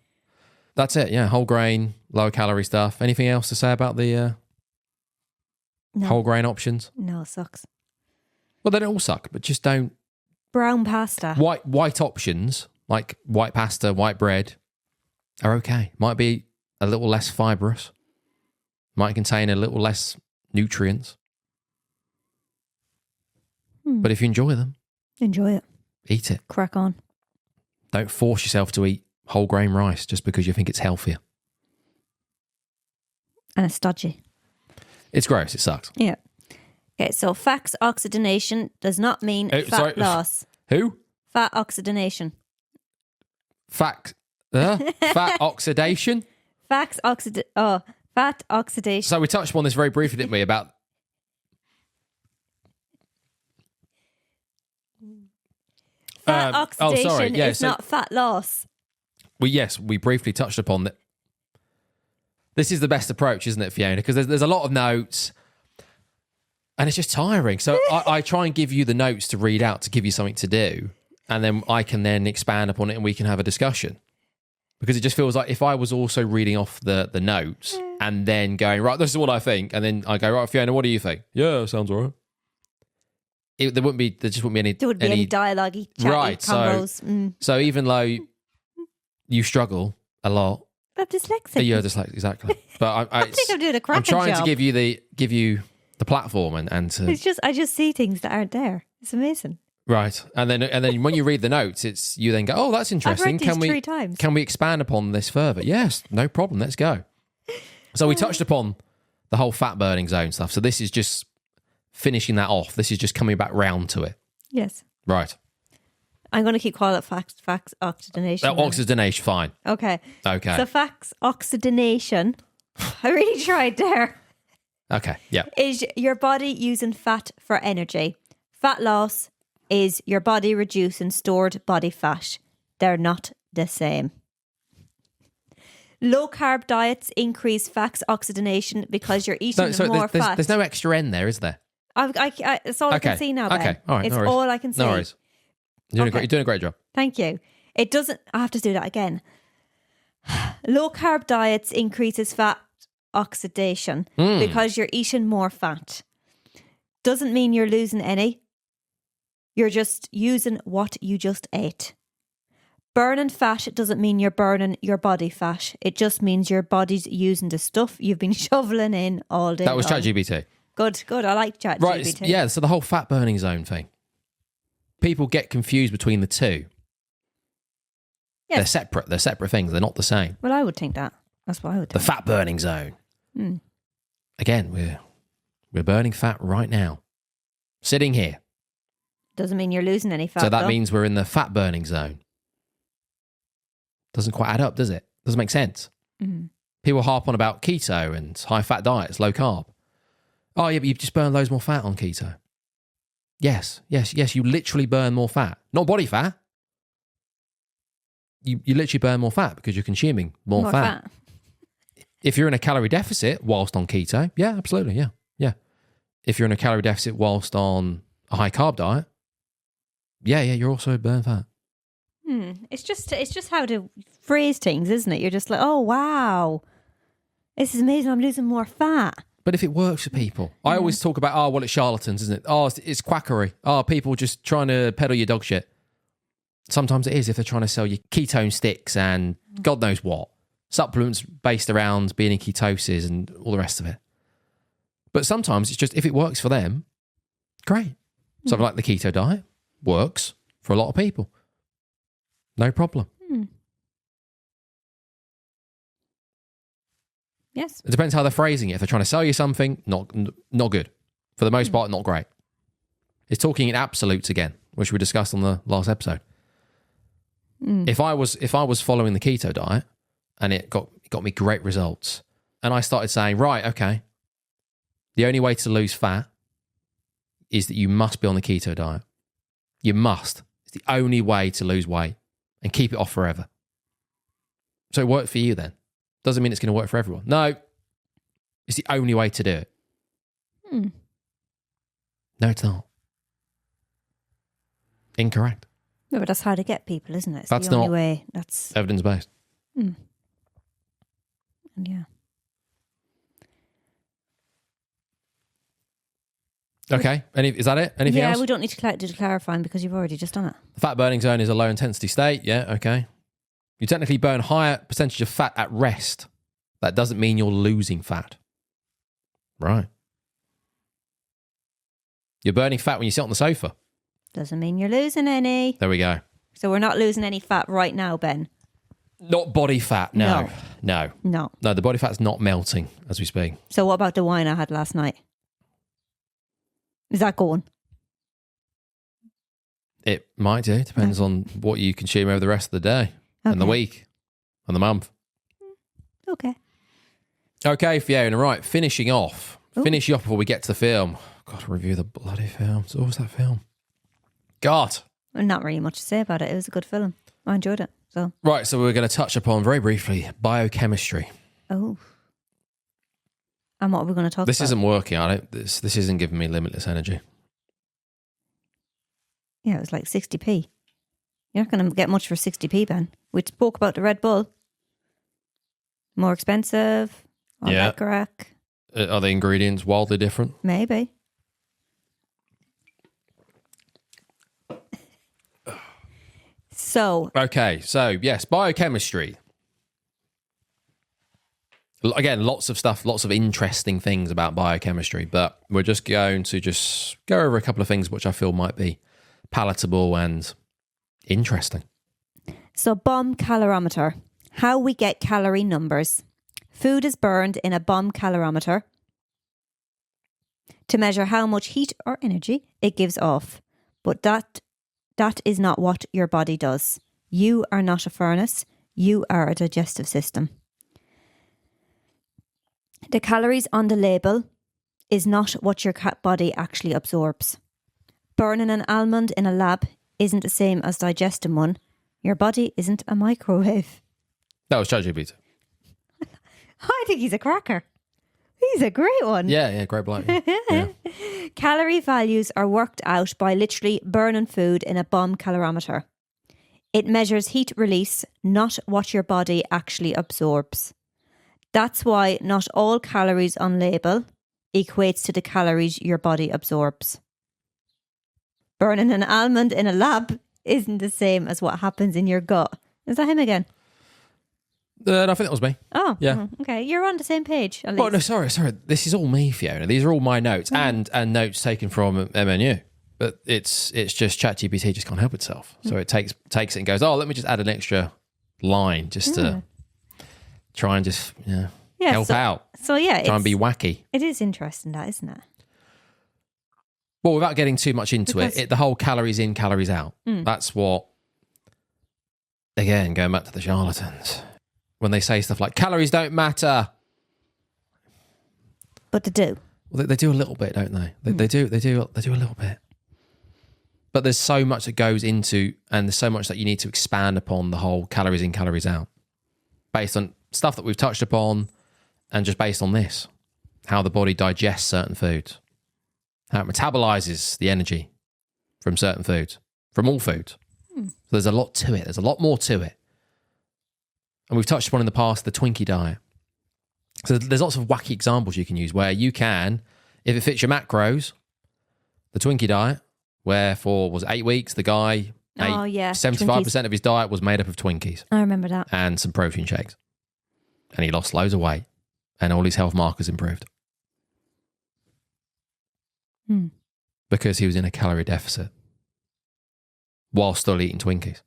That's it. Yeah, whole grain, low calorie stuff. Anything else to say about the No. whole grain options? No, it sucks. Well, they don't all suck, but just don't. Brown pasta. White options, like white pasta, white bread, are okay. Might be a little less fibrous. Might contain a little less nutrients. But if you enjoy them, Enjoy it. eat it. Crack on. Don't force yourself to eat whole grain rice just because you think it's healthier. And it's stodgy. It's gross. It sucks. Yeah. Okay, so fat oxidation does not mean Oh, fat sorry. loss. Who? Fat oxidation. Fat oxidation? Fat oxidation. So we touched upon this very briefly, didn't we, about... Fat oxidation sorry. Yeah, is not fat loss. We briefly touched upon that. This is the best approach, isn't it, Fiona? Because there's a lot of notes and it's just tiring. So I try and give you the notes to read out to give you something to do, and then I can then expand upon it and we can have a discussion. Because it just feels like if I was also reading off the notes and then going, right, this is what I think, and then I go, right, Fiona, what do you think? Yeah, sounds all right. There just wouldn't be any... There wouldn't be any dialogue, chatty Right, combos. So even though you struggle a lot... I'm dyslexic. You're dyslexic, exactly. But I think I'm doing a cracking I'm trying job. to give you the platform and to... It's just, I just see things that aren't there. It's amazing. Right. And then when you read the notes, it's you then go, oh, that's interesting. I've read these 3 times. Can we expand upon this further? Yes, no problem. Let's go. So we touched upon the whole fat burning zone stuff. So this is just finishing that off. This is just coming back round to it. Yes. Right. I'm going to keep calling it fat oxidation. Oxidation, fine. Okay. Okay. So fat oxidation, I really tried there, Okay, yeah. is your body using fat for energy. Fat loss is your body reducing stored body fat. They're not the same. Low carb diets increase fat oxidation because you're eating more fat. There's no extra N there, is there? That's all I can see now, Ben. Okay, all right. It's No worries. all I can see. No worries. You're doing a great job. Thank you. It doesn't. I have to do that again. Low carb diets increases fat oxidation because you're eating more fat. Doesn't mean you're losing any. You're just using what you just ate. Burning fat doesn't mean you're burning your body fat. It just means your body's using the stuff you've been shoveling in all day. That was long. ChatGPT. Good. I like ChatGPT. Right, yeah, so the whole fat burning zone thing. People get confused between the two. Yes. They're separate things. They're not the same. Well, I would think that. That's what I would think. The fat burning zone. Again, we're burning fat right now. Sitting here. Doesn't mean you're losing any fat. So that means we're in the fat burning zone. Doesn't quite add up, does it? Doesn't make sense. People harp on about keto and high fat diets, low carb. Oh, yeah, but you just burn loads more fat on keto. Yes. You literally burn more fat. Not body fat. You literally burn more fat because you're consuming more fat. If you're in a calorie deficit whilst on keto, yeah, absolutely, yeah. If you're in a calorie deficit whilst on a high carb diet, yeah, you're also burn fat. It's just how to phrase things, isn't it? You're just like, oh wow, this is amazing. I'm losing more fat. But if it works for people, I always talk about, it's charlatans, isn't it? Oh, it's quackery. Oh, people just trying to peddle your dog shit. Sometimes it is if they're trying to sell you ketone sticks and God knows what. Supplements based around being in ketosis and all the rest of it. But sometimes it's just, if it works for them, great. Something like the keto diet works for a lot of people. No problem. Yes. It depends how they're phrasing it. If they're trying to sell you something, not good. For the most part, not great. It's talking in absolutes again, which we discussed on the last episode. If I was following the keto diet and it got me great results, and I started saying, right, okay, the only way to lose fat is that you must be on the keto diet. You must. It's the only way to lose weight and keep it off forever. So it worked for you then. Doesn't mean it's going to work for everyone. No, it's the only way to do it. No, it's not. Incorrect. No, but that's how to get people, isn't it? It's That's the only not way. That's evidence-based. Yeah. Okay. Is that it? Anything else? Yeah, we don't need to do the clarifying because you've already just done it. The fat burning zone is a low intensity state. Yeah, okay. You technically burn higher percentage of fat at rest. That doesn't mean you're losing fat. Right. You're burning fat when you sit on the sofa. Doesn't mean you're losing any. There we go. So we're not losing any fat right now, Ben. Not body fat, no. No, the body fat's not melting as we speak. So what about the wine I had last night? Is that going? It might do. Depends on what you consume over the rest of the day and the week and the month. Okay. Okay, Fiona, right. Finishing off before we get to the film. Got to review the bloody film. So what was that film? God. Well, not really much to say about it. It was a good film. I enjoyed it. So Right, so we're going to touch upon very briefly biochemistry. Oh. And what are we going to talk about? This isn't working. This isn't giving me limitless energy. Yeah, it was like 60p. You're not going to get much for 60p, Ben. We spoke about the Red Bull. More expensive. All that crack. Are the ingredients wildly different? Maybe. Okay, so yes, biochemistry. Again, lots of stuff, lots of interesting things about biochemistry, but we're just going to go over a couple of things which I feel might be palatable and interesting. So bomb calorimeter, how we get calorie numbers. Food is burned in a bomb calorimeter to measure how much heat or energy it gives off. But that is not what your body does. You are not a furnace. You are a digestive system. The calories on the label is not what your body actually absorbs. Burning an almond in a lab isn't the same as digesting one. Your body isn't a microwave. That was ChatGPT. I think he's a cracker. He's a great one. Yeah, great bloke. Yeah. Calorie values are worked out by literally burning food in a bomb calorimeter. It measures heat release, not what your body actually absorbs. That's why not all calories on label equates to the calories your body absorbs. Burning an almond in a lab isn't the same as what happens in your gut. Is that him again? I think that was me. Oh, yeah. Okay. You're on the same page. At least. Oh no, sorry. This is all me, Fiona. These are all my notes and notes taken from MNU. But it's just ChatGPT just can't help itself. So it takes it and goes, oh, let me just add an extra line just to try and just help out. So yeah, try and be wacky. It is interesting, that, isn't it? Well, without getting too much into it, the whole calories in, calories out. That's what. Again, going back to the charlatans, when they say stuff like calories don't matter, but they do. Well, they do a little bit, don't they? They do a little bit. But there's so much that goes into, and there's so much that you need to expand upon the whole calories in, calories out, based on stuff that we've touched upon, and just based on this, how the body digests certain foods, how it metabolizes the energy from certain foods, from all foods. So there's a lot to it. There's a lot more to it. And we've touched upon in the past the Twinkie diet. So there's lots of wacky examples you can use where you can, if it fits your macros, the Twinkie diet, where for, was it 8 weeks, the guy ate 75% of his diet was made up of Twinkies. I remember that. And some protein shakes. And he lost loads of weight. And all his health markers improved. Because he was in a calorie deficit while still eating Twinkies.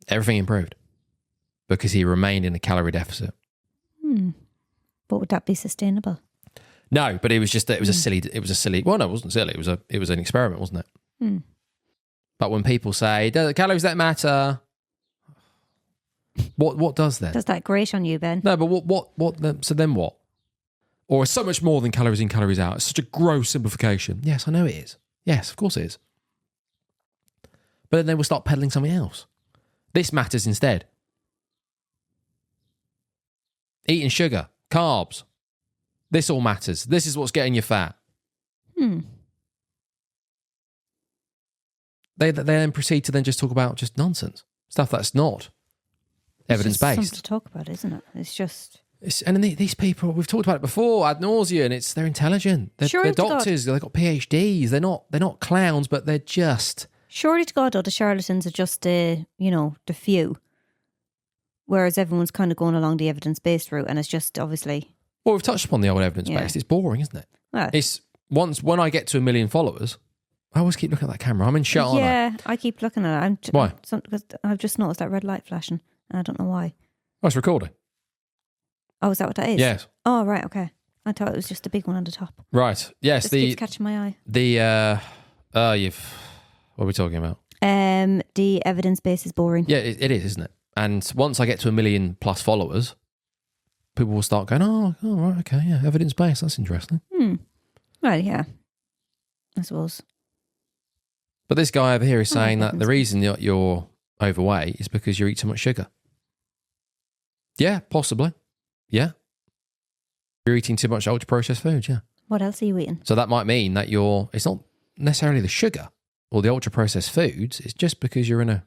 Everything improved because he remained in a calorie deficit. But would that be sustainable? No, but it was just that it was a silly. Well, no, it wasn't silly. It was an experiment, wasn't it? But when people say the calories don't matter, what does then? Does that grate on you, Ben? No, but what? So then what? Or it's so much more than calories in, calories out. It's such a gross simplification. Yes, I know it is. Yes, of course it is. But then they will start peddling something else. This matters instead. Eating sugar, carbs. This all matters. This is what's getting you fat. They then proceed to then just talk about just nonsense. Stuff that's not evidence-based. It's something to talk about, isn't it? It's just... And then these people, we've talked about it before, ad nauseum, and they're intelligent. They're doctors, they've got PhDs. They're not clowns, but they're just... Surely to God, though, the charlatans are just the few. Whereas everyone's kind of going along the evidence-based route, and it's just obviously... Well, we've touched upon the old evidence-based. It's boring, isn't it? Well, it's when I get to 1 million followers, I always keep looking at that camera. I'm in shot, aren't I? Yeah, I keep looking at it. Why? Because I've just noticed that red light flashing, and I don't know why. Oh, it's recording. Oh, is that what that is? Yes. Oh, right, okay. I thought it was just a big one on the top. Right. Yes. Just keeps catching my eye. What are we talking about? The evidence base is boring. Yeah, it is, isn't it? And once I get to 1 million plus followers, people will start going, oh right, okay, yeah, evidence based. That's interesting. Well, yeah, I suppose. But this guy over here is saying that the reason you're overweight is because you eat too much sugar. Yeah, possibly. Yeah. You're eating too much ultra-processed food, yeah. What else are you eating? So that might mean that it's not necessarily the sugar or the ultra-processed foods, it's just because you're in a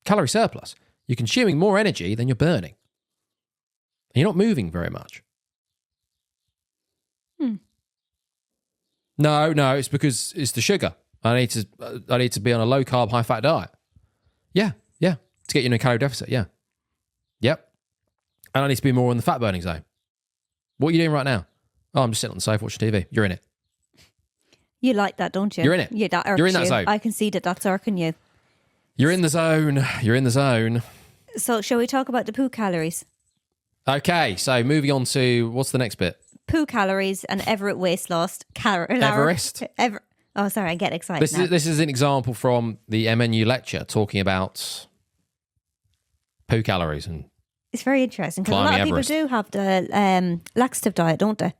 calorie surplus. You're consuming more energy than you're burning. And you're not moving very much. No, it's because it's the sugar. I need to be on a low-carb, high-fat diet. Yeah, to get you in a calorie deficit, yeah. Yep. And I need to be more in the fat-burning zone. What are you doing right now? Oh, I'm just sitting on the sofa watching TV. You're in it. You like that, don't you? You're in it. Yeah, that irks You're in that you. zone. I can see that's irking you. You're in the zone. You're in the zone. So shall we talk about the poo calories? Okay, so moving on to, what's the next bit? Poo calories and Everett waist loss. Everest? Oh, sorry, I get excited now. This is an example from the MNU lecture talking about poo calories. And it's very interesting because a lot of people do have the laxative diet, don't they?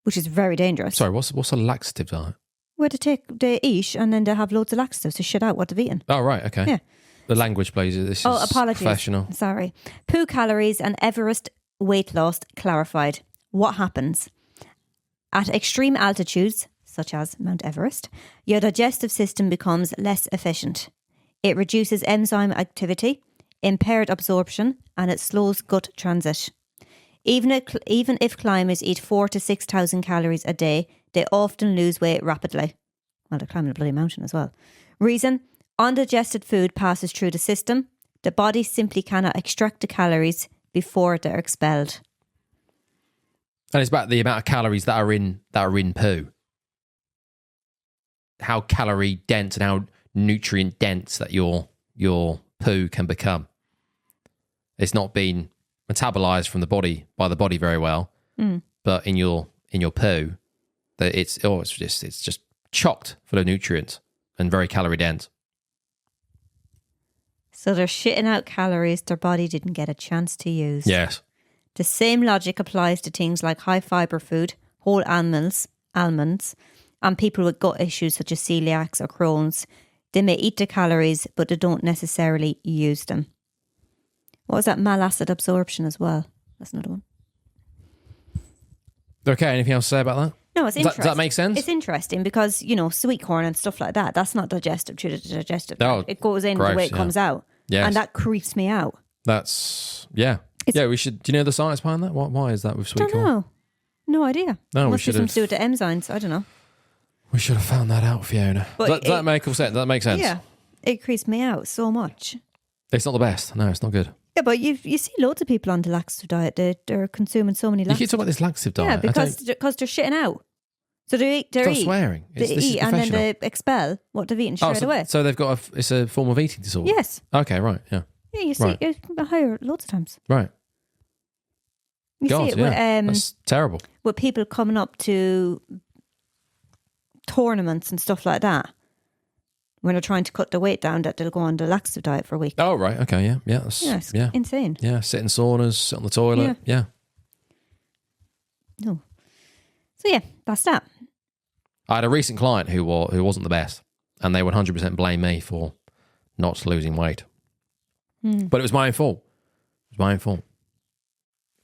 which is very dangerous. Sorry, what's a laxative diet? Where they eat and then they have loads of laxatives to shit out what they've eaten. Oh, right, okay. Yeah. The language, please. This is apologies. professional. Sorry. Poo calories and Everest weight loss clarified. What happens? At extreme altitudes, such as Mount Everest, your digestive system becomes less efficient. It reduces enzyme activity, impaired absorption, and it slows gut transit. Even if climbers eat 4,000 to 6,000 calories a day, they often lose weight rapidly. Well, they're climbing a bloody mountain as well. Reason? Undigested food passes through the system. The body simply cannot extract the calories before they're expelled. And it's about the amount of calories that are in poo. How calorie dense and how nutrient dense that your poo can become. It's not been metabolized from the body by the body very well, but in your poo, that it's just chocked full of nutrients and very calorie dense. So they're shitting out calories their body didn't get a chance to use. Yes. The same logic applies to things like high fibre food, whole almonds, and people with gut issues such as celiacs or Crohn's. They may eat the calories, but they don't necessarily use them. What was that? Malacid absorption as well. That's another one. Okay, anything else to say about that? No, it's interesting. Does that make sense? It's interesting because, sweet corn and stuff like that, that's not digestive through the digestive. Oh, it goes in the way it comes out. Yes. And that creeps me out. That's, we should, do you know the science behind that? Why is that with sweet corn? I don't know. No idea. No, Must be something to do with the enzymes. I don't know. We should have found that out, Fiona. Does that make sense? Does that make sense? Yeah. It creeps me out so much. It's not the best. No, it's not good. Yeah, but you see loads of people on the laxative diet. They're consuming so many laxatives. You keep talking about this laxative diet. Yeah, because they're shitting out. So they Stop swearing. They eat and then they expel what they've eaten straight away. So they've got it's a form of eating disorder? Yes. Okay, right, yeah. Yeah, you see it higher loads of times. Right. You see it with, that's terrible. With people coming up to tournaments and stuff like that. When they're trying to cut the weight down, that they'll go on the laxative diet for a week. Oh, right, okay, yeah. That's insane. Yeah, sit in saunas, sit on the toilet, yeah. No. So yeah, that's that. I had a recent client who wasn't the best, and they would 100% blame me for not losing weight. But it was my own fault.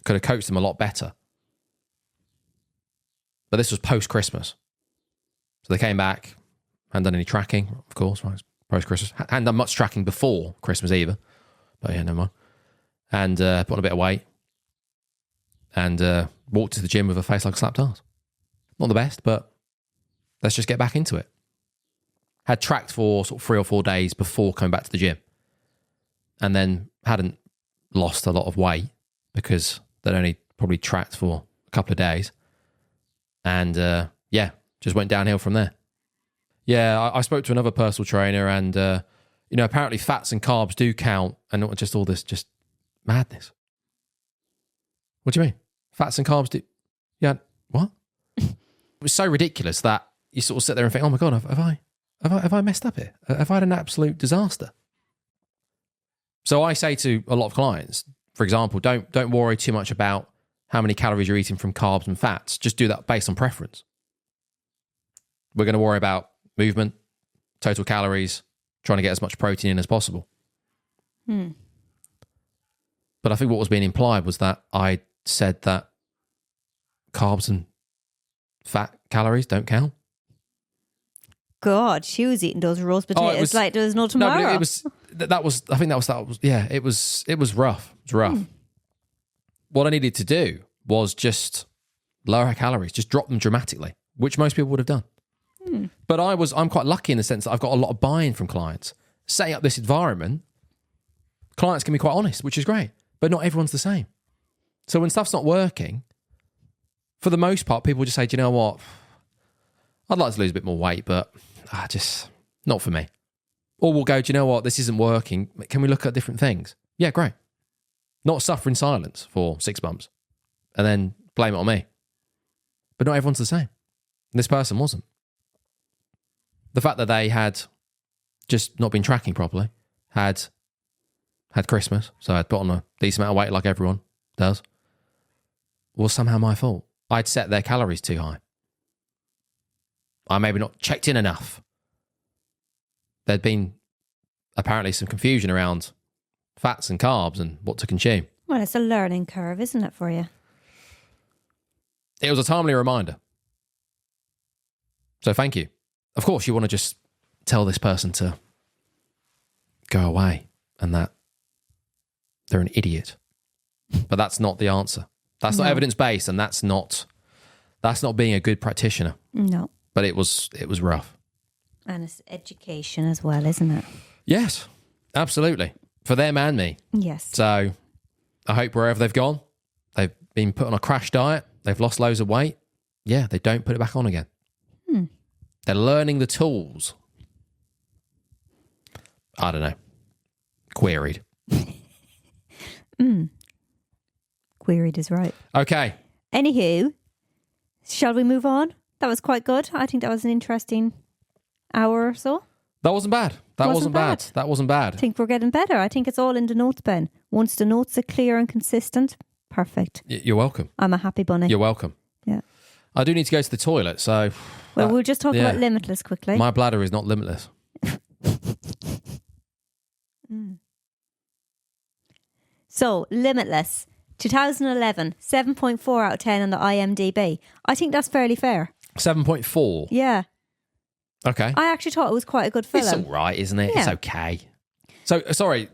Could have coached them a lot better. But this was post-Christmas. So they came back, hadn't done any tracking, of course, right? Post-Christmas. Hadn't done much tracking before Christmas either. But yeah, never mind. And put on a bit of weight. And walked to the gym with a face like a slapped arse. Not the best, but let's just get back into it. Had tracked for sort of 3 or 4 days before coming back to the gym. And then hadn't lost a lot of weight because they'd only probably tracked for a couple of days. And just went downhill from there. Yeah, I spoke to another personal trainer and, apparently fats and carbs do count and not just all this just madness. What do you mean? Fats and carbs do... Yeah, what? It was so ridiculous that you sort of sit there and think, oh my God, have I messed up here? Have I had an absolute disaster? So I say to a lot of clients, for example, don't worry too much about how many calories you're eating from carbs and fats. Just do that based on preference. We're going to worry about movement, total calories, trying to get as much protein in as possible. But I think what was being implied was that I said that carbs and fat calories don't count. God, she was eating those roast potatoes like there was no tomorrow. No, but it was rough. It was rough. What I needed to do was just lower her calories, just drop them dramatically, which most people would have done. But I'm quite lucky in the sense that I've got a lot of buy-in from clients. Setting up this environment, clients can be quite honest, which is great, but not everyone's the same. So when stuff's not working, for the most part, people just say, do you know what? I'd like to lose a bit more weight, but just not for me. Or we'll go, do you know what? This isn't working. Can we look at different things? Yeah, great. Not suffer in silence for 6 months and then blame it on me. But not everyone's the same. And this person wasn't. The fact that they had just not been tracking properly, had Christmas, so I'd put on a decent amount of weight like everyone does, was somehow my fault. I'd set their calories too high. I maybe not checked in enough. There'd been apparently some confusion around fats and carbs and what to consume. Well, it's a learning curve, isn't it, for you? It was a timely reminder. So thank you. Of course, you want to just tell this person to go away and that they're an idiot. But that's not the answer. That's not evidence-based, and that's not being a good practitioner. No. But it was rough. And it's education as well, isn't it? Yes, absolutely. For them and me. Yes. So I hope wherever they've gone, they've been put on a crash diet, they've lost loads of weight. Yeah, they don't put it back on again. They're learning the tools. I don't know. Queried. Queried is right. Okay. Anywho, shall we move on? That was quite good. I think that was an interesting hour or so. That wasn't bad. That wasn't bad. That wasn't bad. I think we're getting better. I think it's all in the notes, Ben. Once the notes are clear and consistent, perfect. You're welcome. I'm a happy bunny. You're welcome. Yeah. I do need to go to the toilet, so... Well, we'll just talk about Limitless quickly. My bladder is not limitless. So, Limitless, 2011, 7.4 out of 10 on the IMDb. I think that's fairly fair. 7.4? Yeah. Okay. I actually thought it was quite a good film. It's all right, isn't it? Yeah. It's okay. So, sorry,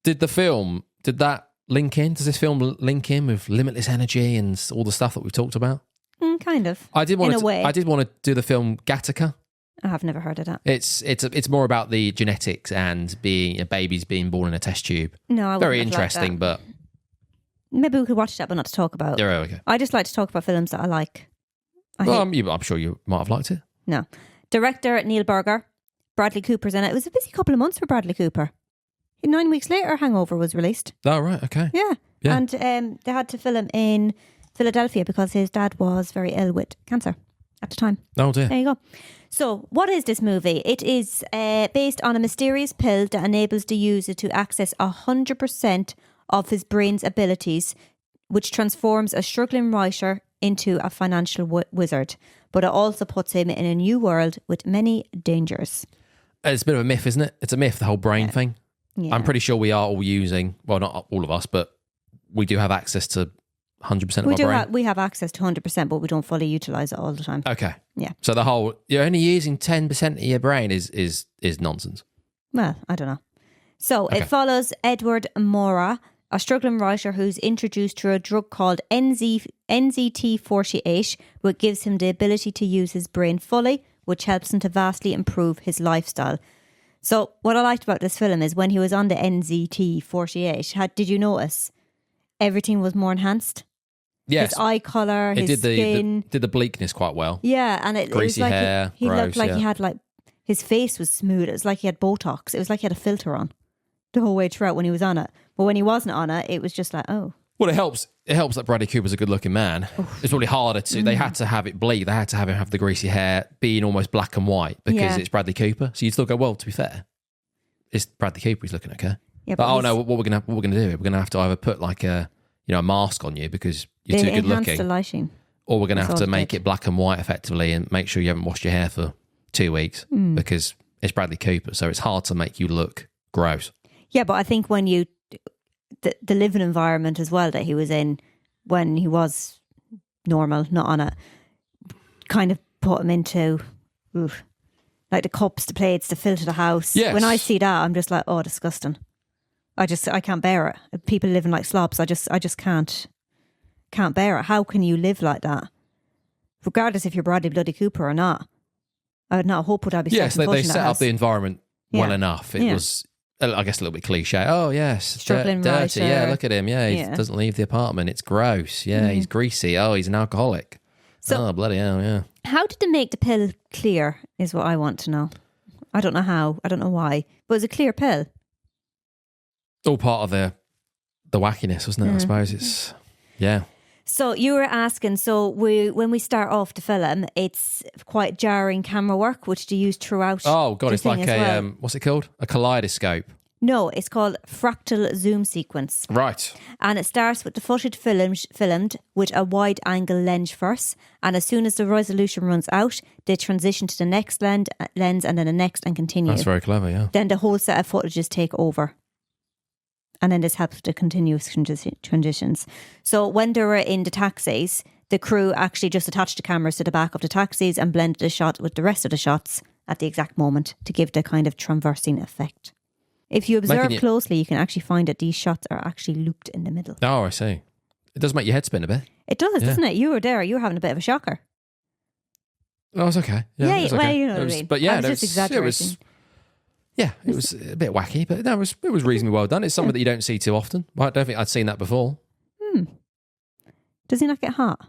did that link in? Does this film link in with limitless energy and all the stuff that we've talked about? Kind of. I did want in a way. I did want to do the film Gattaca. I have never heard of that. It's more about the genetics and being babies being born in a test tube. No, I wouldn't very have interesting, liked but maybe we could watch that, but not to talk about. yeah, okay. I just like to talk about films that I like. I'm sure you might have liked it. No, director Neil Berger, Bradley Cooper's in it. It was a busy couple of months for Bradley Cooper. 9 weeks later, Hangover was released. Oh right, okay. Yeah. And they had to film in Philadelphia because his dad was very ill with cancer at the time. Oh dear. There you go. So, what is this movie? It is based on a mysterious pill that enables the user to access 100% of his brain's abilities, which transforms a struggling writer into a financial wizard. But it also puts him in a new world with many dangers. It's a bit of a myth, isn't it? It's a myth, the whole brain thing. Yeah. I'm pretty sure we are all using, well, not all of us, but we do have access to 100% of our brain. We have access to 100%, but we don't fully utilise it all the time. Okay. Yeah. So the whole, you're only using 10% of your brain is nonsense. Well, I don't know. So it follows Edward Mora, a struggling writer who's introduced to a drug called NZT48, which gives him the ability to use his brain fully, which helps him to vastly improve his lifestyle. So what I liked about this film is when he was on the NZT48, did you notice everything was more enhanced? Yes. His eye colour, his skin. Did the bleakness quite well. Yeah, and it Greasy was like hair, he gross, looked like he had his face was smooth. It was like he had Botox. It was like he had a filter on the whole way throughout when he was on it. But when he wasn't on it, it was just like, oh. Well, it helps. It helps that Bradley Cooper's a good-looking man. It's probably harder to. They had to have it bleak. They had to have him have the greasy hair, being almost black and white because it's Bradley Cooper. So you'd still go, well, to be fair, it's Bradley Cooper he's looking okay. Yeah, but oh no, what we're gonna do? We're gonna have to either put like a mask on you because you're too good looking, the lighting, or we're gonna have to make it black and white effectively and make sure you haven't washed your hair for 2 weeks because it's Bradley Cooper. So it's hard to make you look gross. Yeah, but I think when you the living environment as well that he was in when he was normal, not on it, kind of put him into like the cups, the plates, the filter, the house. Yes. When I see that, I'm just like, oh, disgusting. I can't bear it. People living like slobs. I just can't bear it. How can you live like that? Regardless if you're Bradley Bloody Cooper or not. I would not hope would I be. Yes, they set up the environment well enough. It was, I guess, a little bit cliche. Oh yes, struggling dirty. writer. Yeah, look at him. Yeah, he doesn't leave the apartment. It's gross. Yeah, he's greasy. Oh, he's an alcoholic. Oh bloody hell! Yeah. How did they make the pill clear? Is what I want to know. I don't know how. I don't know why. But it's a clear pill. All part of the wackiness, wasn't it? I suppose it's So you were asking. So when we start off the film, it's quite jarring camera work, which they use throughout. Oh god, it's like a what's it called? A kaleidoscope. No, it's called fractal zoom sequence. Right. And it starts with the footage filmed with a wide angle lens first. And as soon as the resolution runs out, they transition to the next lens and then the next and continue. That's very clever, yeah. Then the whole set of footages take over. And then this helps with the continuous transitions. So when they were in the taxis, the crew actually just attached the cameras to the back of the taxis and blended the shot with the rest of the shots at the exact moment to give the kind of traversing effect. If you observe closely, you can actually find that these shots are actually looped in the middle. Oh, I see. It does make your head spin a bit. It does, doesn't it? You were there. You were having a bit of a shocker. Oh, it was okay. Yeah, it was well, okay. you know what I mean. But yeah, I was just exaggerating. It was a bit wacky, but no, it was reasonably well done. It's something that you don't see too often. I don't think I'd seen that before. Does he not get hot?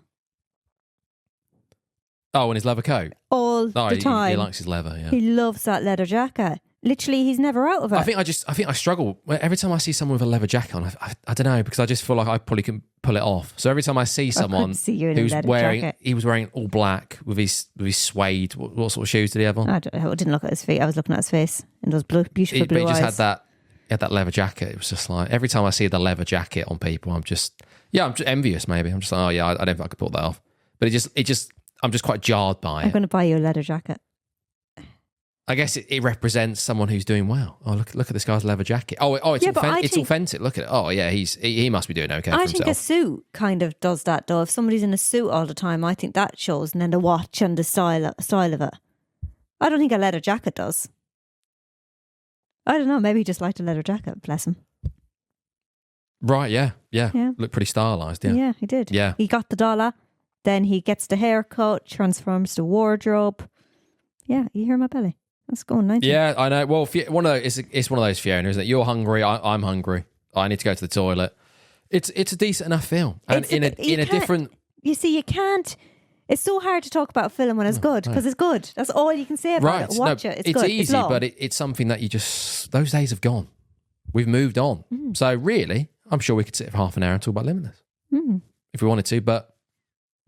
Oh, in his leather coat? All the time. He likes his leather, yeah. He loves that leather jacket. Literally, he's never out of it. I think I struggle. Every time I see someone with a leather jacket on, I don't know, because I just feel like I probably can pull it off. So every time I see someone who's wearing, he was wearing all black with his suede, what sort of shoes did he have on? I didn't look at his feet. I was looking at his face and those beautiful blue eyes. But he just had that leather jacket. It was just like, every time I see the leather jacket on people, I'm just envious maybe. I'm just like, oh yeah, I don't think I could pull that off. But I'm just quite jarred by it. I'm going to buy you a leather jacket. I guess it represents someone who's doing well. Oh, look at this guy's leather jacket. It's authentic. Look at it. Oh yeah, he must be doing okay for himself. I think a suit kind of does that though. If somebody's in a suit all the time, I think that shows, and then the watch and the style of it. I don't think a leather jacket does. I don't know. Maybe he just liked a leather jacket. Bless him. Right? Yeah. Looked pretty stylized. Yeah. Yeah, he did. Yeah. He got the dollar. Then he gets the haircut, transforms the wardrobe. Yeah, you hear my belly. That's going 90. Yeah, I know. Well, it's one of those, Fiona, isn't it? You're hungry. I'm hungry. I need to go to the toilet. It's a decent enough film, and in a different. You see, you can't. It's so hard to talk about a film when it's good because it's good. That's all you can say about it. Watch it. It's good. It's easy, but it's something that those days have gone. We've moved on. So really, I'm sure we could sit for half an hour and talk about Limitless if we wanted to, but.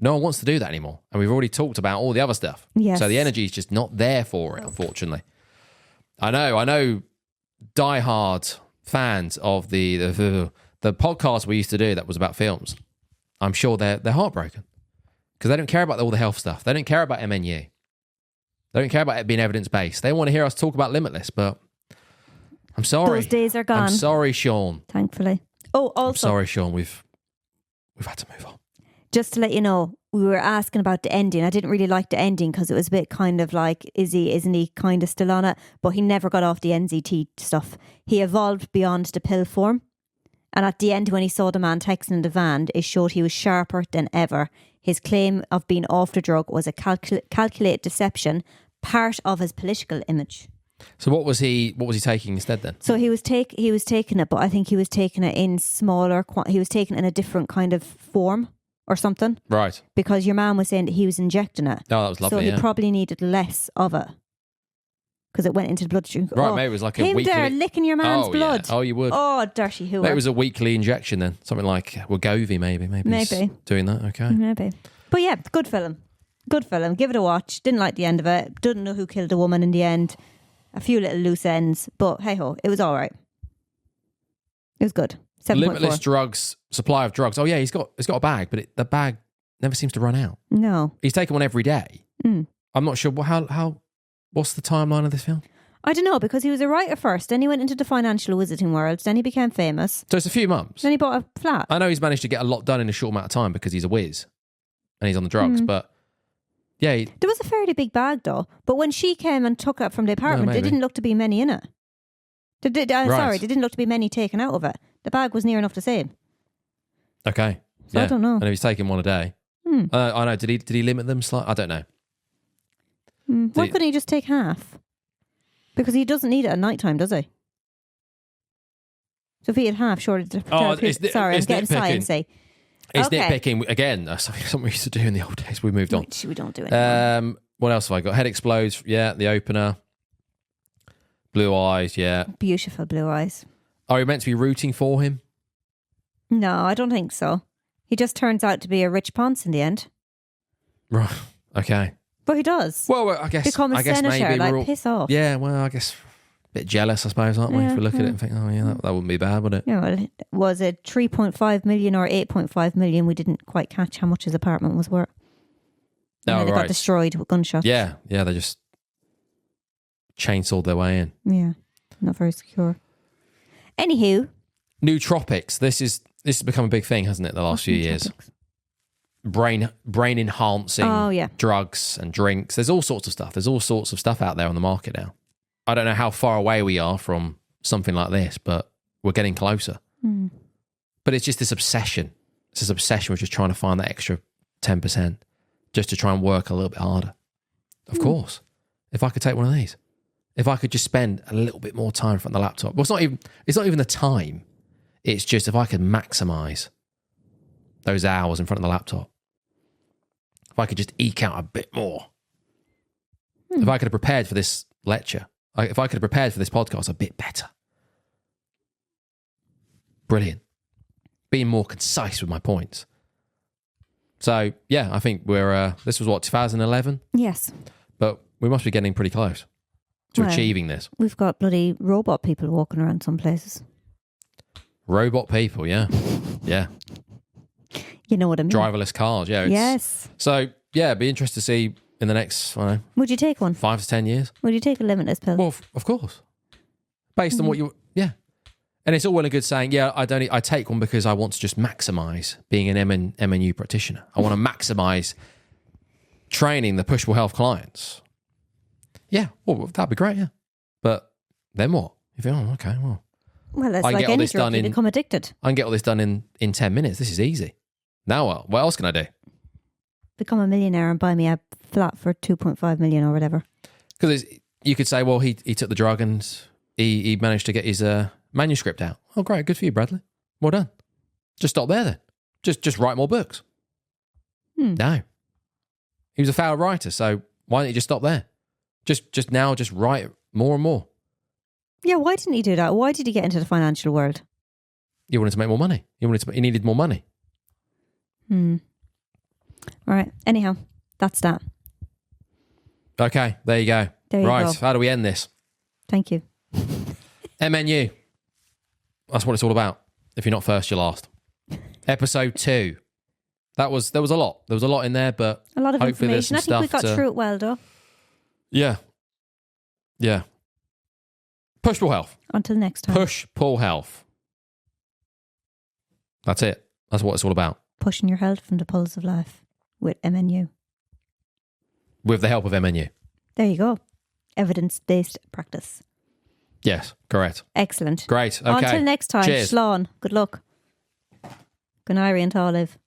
No one wants to do that anymore. And we've already talked about all the other stuff. Yes. So the energy is just not there for it, unfortunately. I know diehard fans of the podcast we used to do that was about films. I'm sure they're heartbroken because they don't care about all the health stuff. They don't care about MNU. They don't care about it being evidence-based. They want to hear us talk about Limitless, but I'm sorry. Those days are gone. I'm sorry, Sean. Thankfully. Oh, also. I'm sorry, Sean. We've had to move on. Just to let you know, we were asking about the ending. I didn't really like the ending because it was a bit kind of like, isn't he kind of still on it? But he never got off the NZT stuff. He evolved beyond the pill form. And at the end, when he saw the man texting in the van, it showed he was sharper than ever. His claim of being off the drug was a calculated deception, part of his political image. So what was he taking instead then? So he was taking it, but I think he was taking it in smaller. He was taking it in a different kind of form. Or something. Right. Because your man was saying that he was injecting it. Oh, that was lovely. So he probably needed less of it. Because it went into the bloodstream. Right, maybe it was like a weekly... Him there licking your man's blood. Yeah. Oh, you would. Oh, dirty hooer. Maybe it was a weekly injection then. Something like Wegovy maybe. Maybe. Doing that, okay. Maybe. But yeah, good film. Good film. Give it a watch. Didn't like the end of it. Didn't know who killed the woman in the end. A few little loose ends. But hey ho, it was all right. It was good. 7.4. Limitless drugs, supply of drugs. Oh yeah, he's got a bag, but the bag never seems to run out. No. He's taking one every day. I'm not sure what's the timeline of this film? I don't know, because he was a writer first, then he went into the financial wizarding world, then he became famous. So it's a few months. Then he bought a flat. I know he's managed to get a lot done in a short amount of time because he's a whiz and he's on the drugs, but yeah. There was a fairly big bag though, but when she came and took it from the apartment, there didn't look to be many in it. Sorry, there didn't look to be many taken out of it. The bag was near enough the same. Okay. So I don't know. And if he's taking one a day. I know. Did he limit them slightly? I don't know. Why couldn't he just take half? Because he doesn't need it at night time, does he? So if he had half, surely... Sorry, I'm getting sciencey. It's nitpicking. Again, that's something we used to do in the old days. We moved on. Which we don't do anymore. What else have I got? Head explodes. Yeah, the opener. Blue eyes, yeah. Beautiful blue eyes. Are we meant to be rooting for him? No, I don't think so. He just turns out to be a rich ponce in the end. Right. Okay. But he does. Well, I guess. Become a senator, maybe piss off. Yeah, well, I guess bit jealous, I suppose, aren't we? If we look at it and think, oh yeah, that wouldn't be bad, would it? Yeah, well, was it 3.5 million or 8.5 million? We didn't quite catch how much his apartment was worth. No, They got destroyed with gunshots. Yeah, they just chainsawed their way in. Yeah, not very secure. Anywho, nootropics. This has become a big thing, hasn't it? The last few years. Brain enhancing drugs and drinks. There's all sorts of stuff. There's all sorts of stuff out there on the market now. I don't know how far away we are from something like this, but we're getting closer. But it's just this obsession. It's this obsession with just trying to find that extra 10% just to try and work a little bit harder. Of course. If I could take one of these, if I could just spend a little bit more time in front of the laptop. Well, it's not even the time. It's just if I could maximize those hours in front of the laptop. If I could just eke out a bit more. If I could have prepared for this lecture, if I could have prepared for this podcast a bit better. Brilliant. Being more concise with my points. So, yeah, I think this was 2011? Yes. But we must be getting pretty close to achieving this. We've got bloody robot people walking around some places. Robot people, yeah. Yeah. You know what I mean? Driverless cars, yeah. Yes. So, yeah, it'd be interesting to see in the next, I don't know. Would you take one? 5 to 10 years. Would you take a limitless pill? Well, of course. Based on what yeah. And it's all well and good saying, yeah, I take one because I want to just maximise being an MNU practitioner. I want to maximise training the Pushable Health clients. Yeah, well, that'd be great, yeah. But then what? You think, oh, okay, well. Well, that's like any drug, you become addicted. I can get all this done in 10 minutes. This is easy. Now what? What else can I do? Become a millionaire and buy me a flat for 2.5 million or whatever. Because you could say, well, he took the drug and he managed to get his manuscript out. Oh, great. Good for you, Bradley. Well done. Just stop there then. Just write more books. No. He was a failed writer, so why didn't he just stop there? Just write more and more. Yeah, why didn't he do that? Why did he get into the financial world? He wanted to make more money. He needed more money. All right. Anyhow, that's that. Okay, there you go. Right, how do we end this? Thank you. MNU. That's what it's all about. If you're not first, you're last. Episode 2. There was a lot. There was a lot in there, but a lot of hopefully there's information. some I think we got through it well, though. Yeah. Yeah. Push-pull health. Until next time. Push-pull health. That's it. That's what it's all about. Pushing your health from the pulse of life with MNU. With the help of MNU. There you go. Evidence-based practice. Yes, correct. Excellent. Great. Okay. Until next time. Cheers. Slán. Good luck. Good night and all live.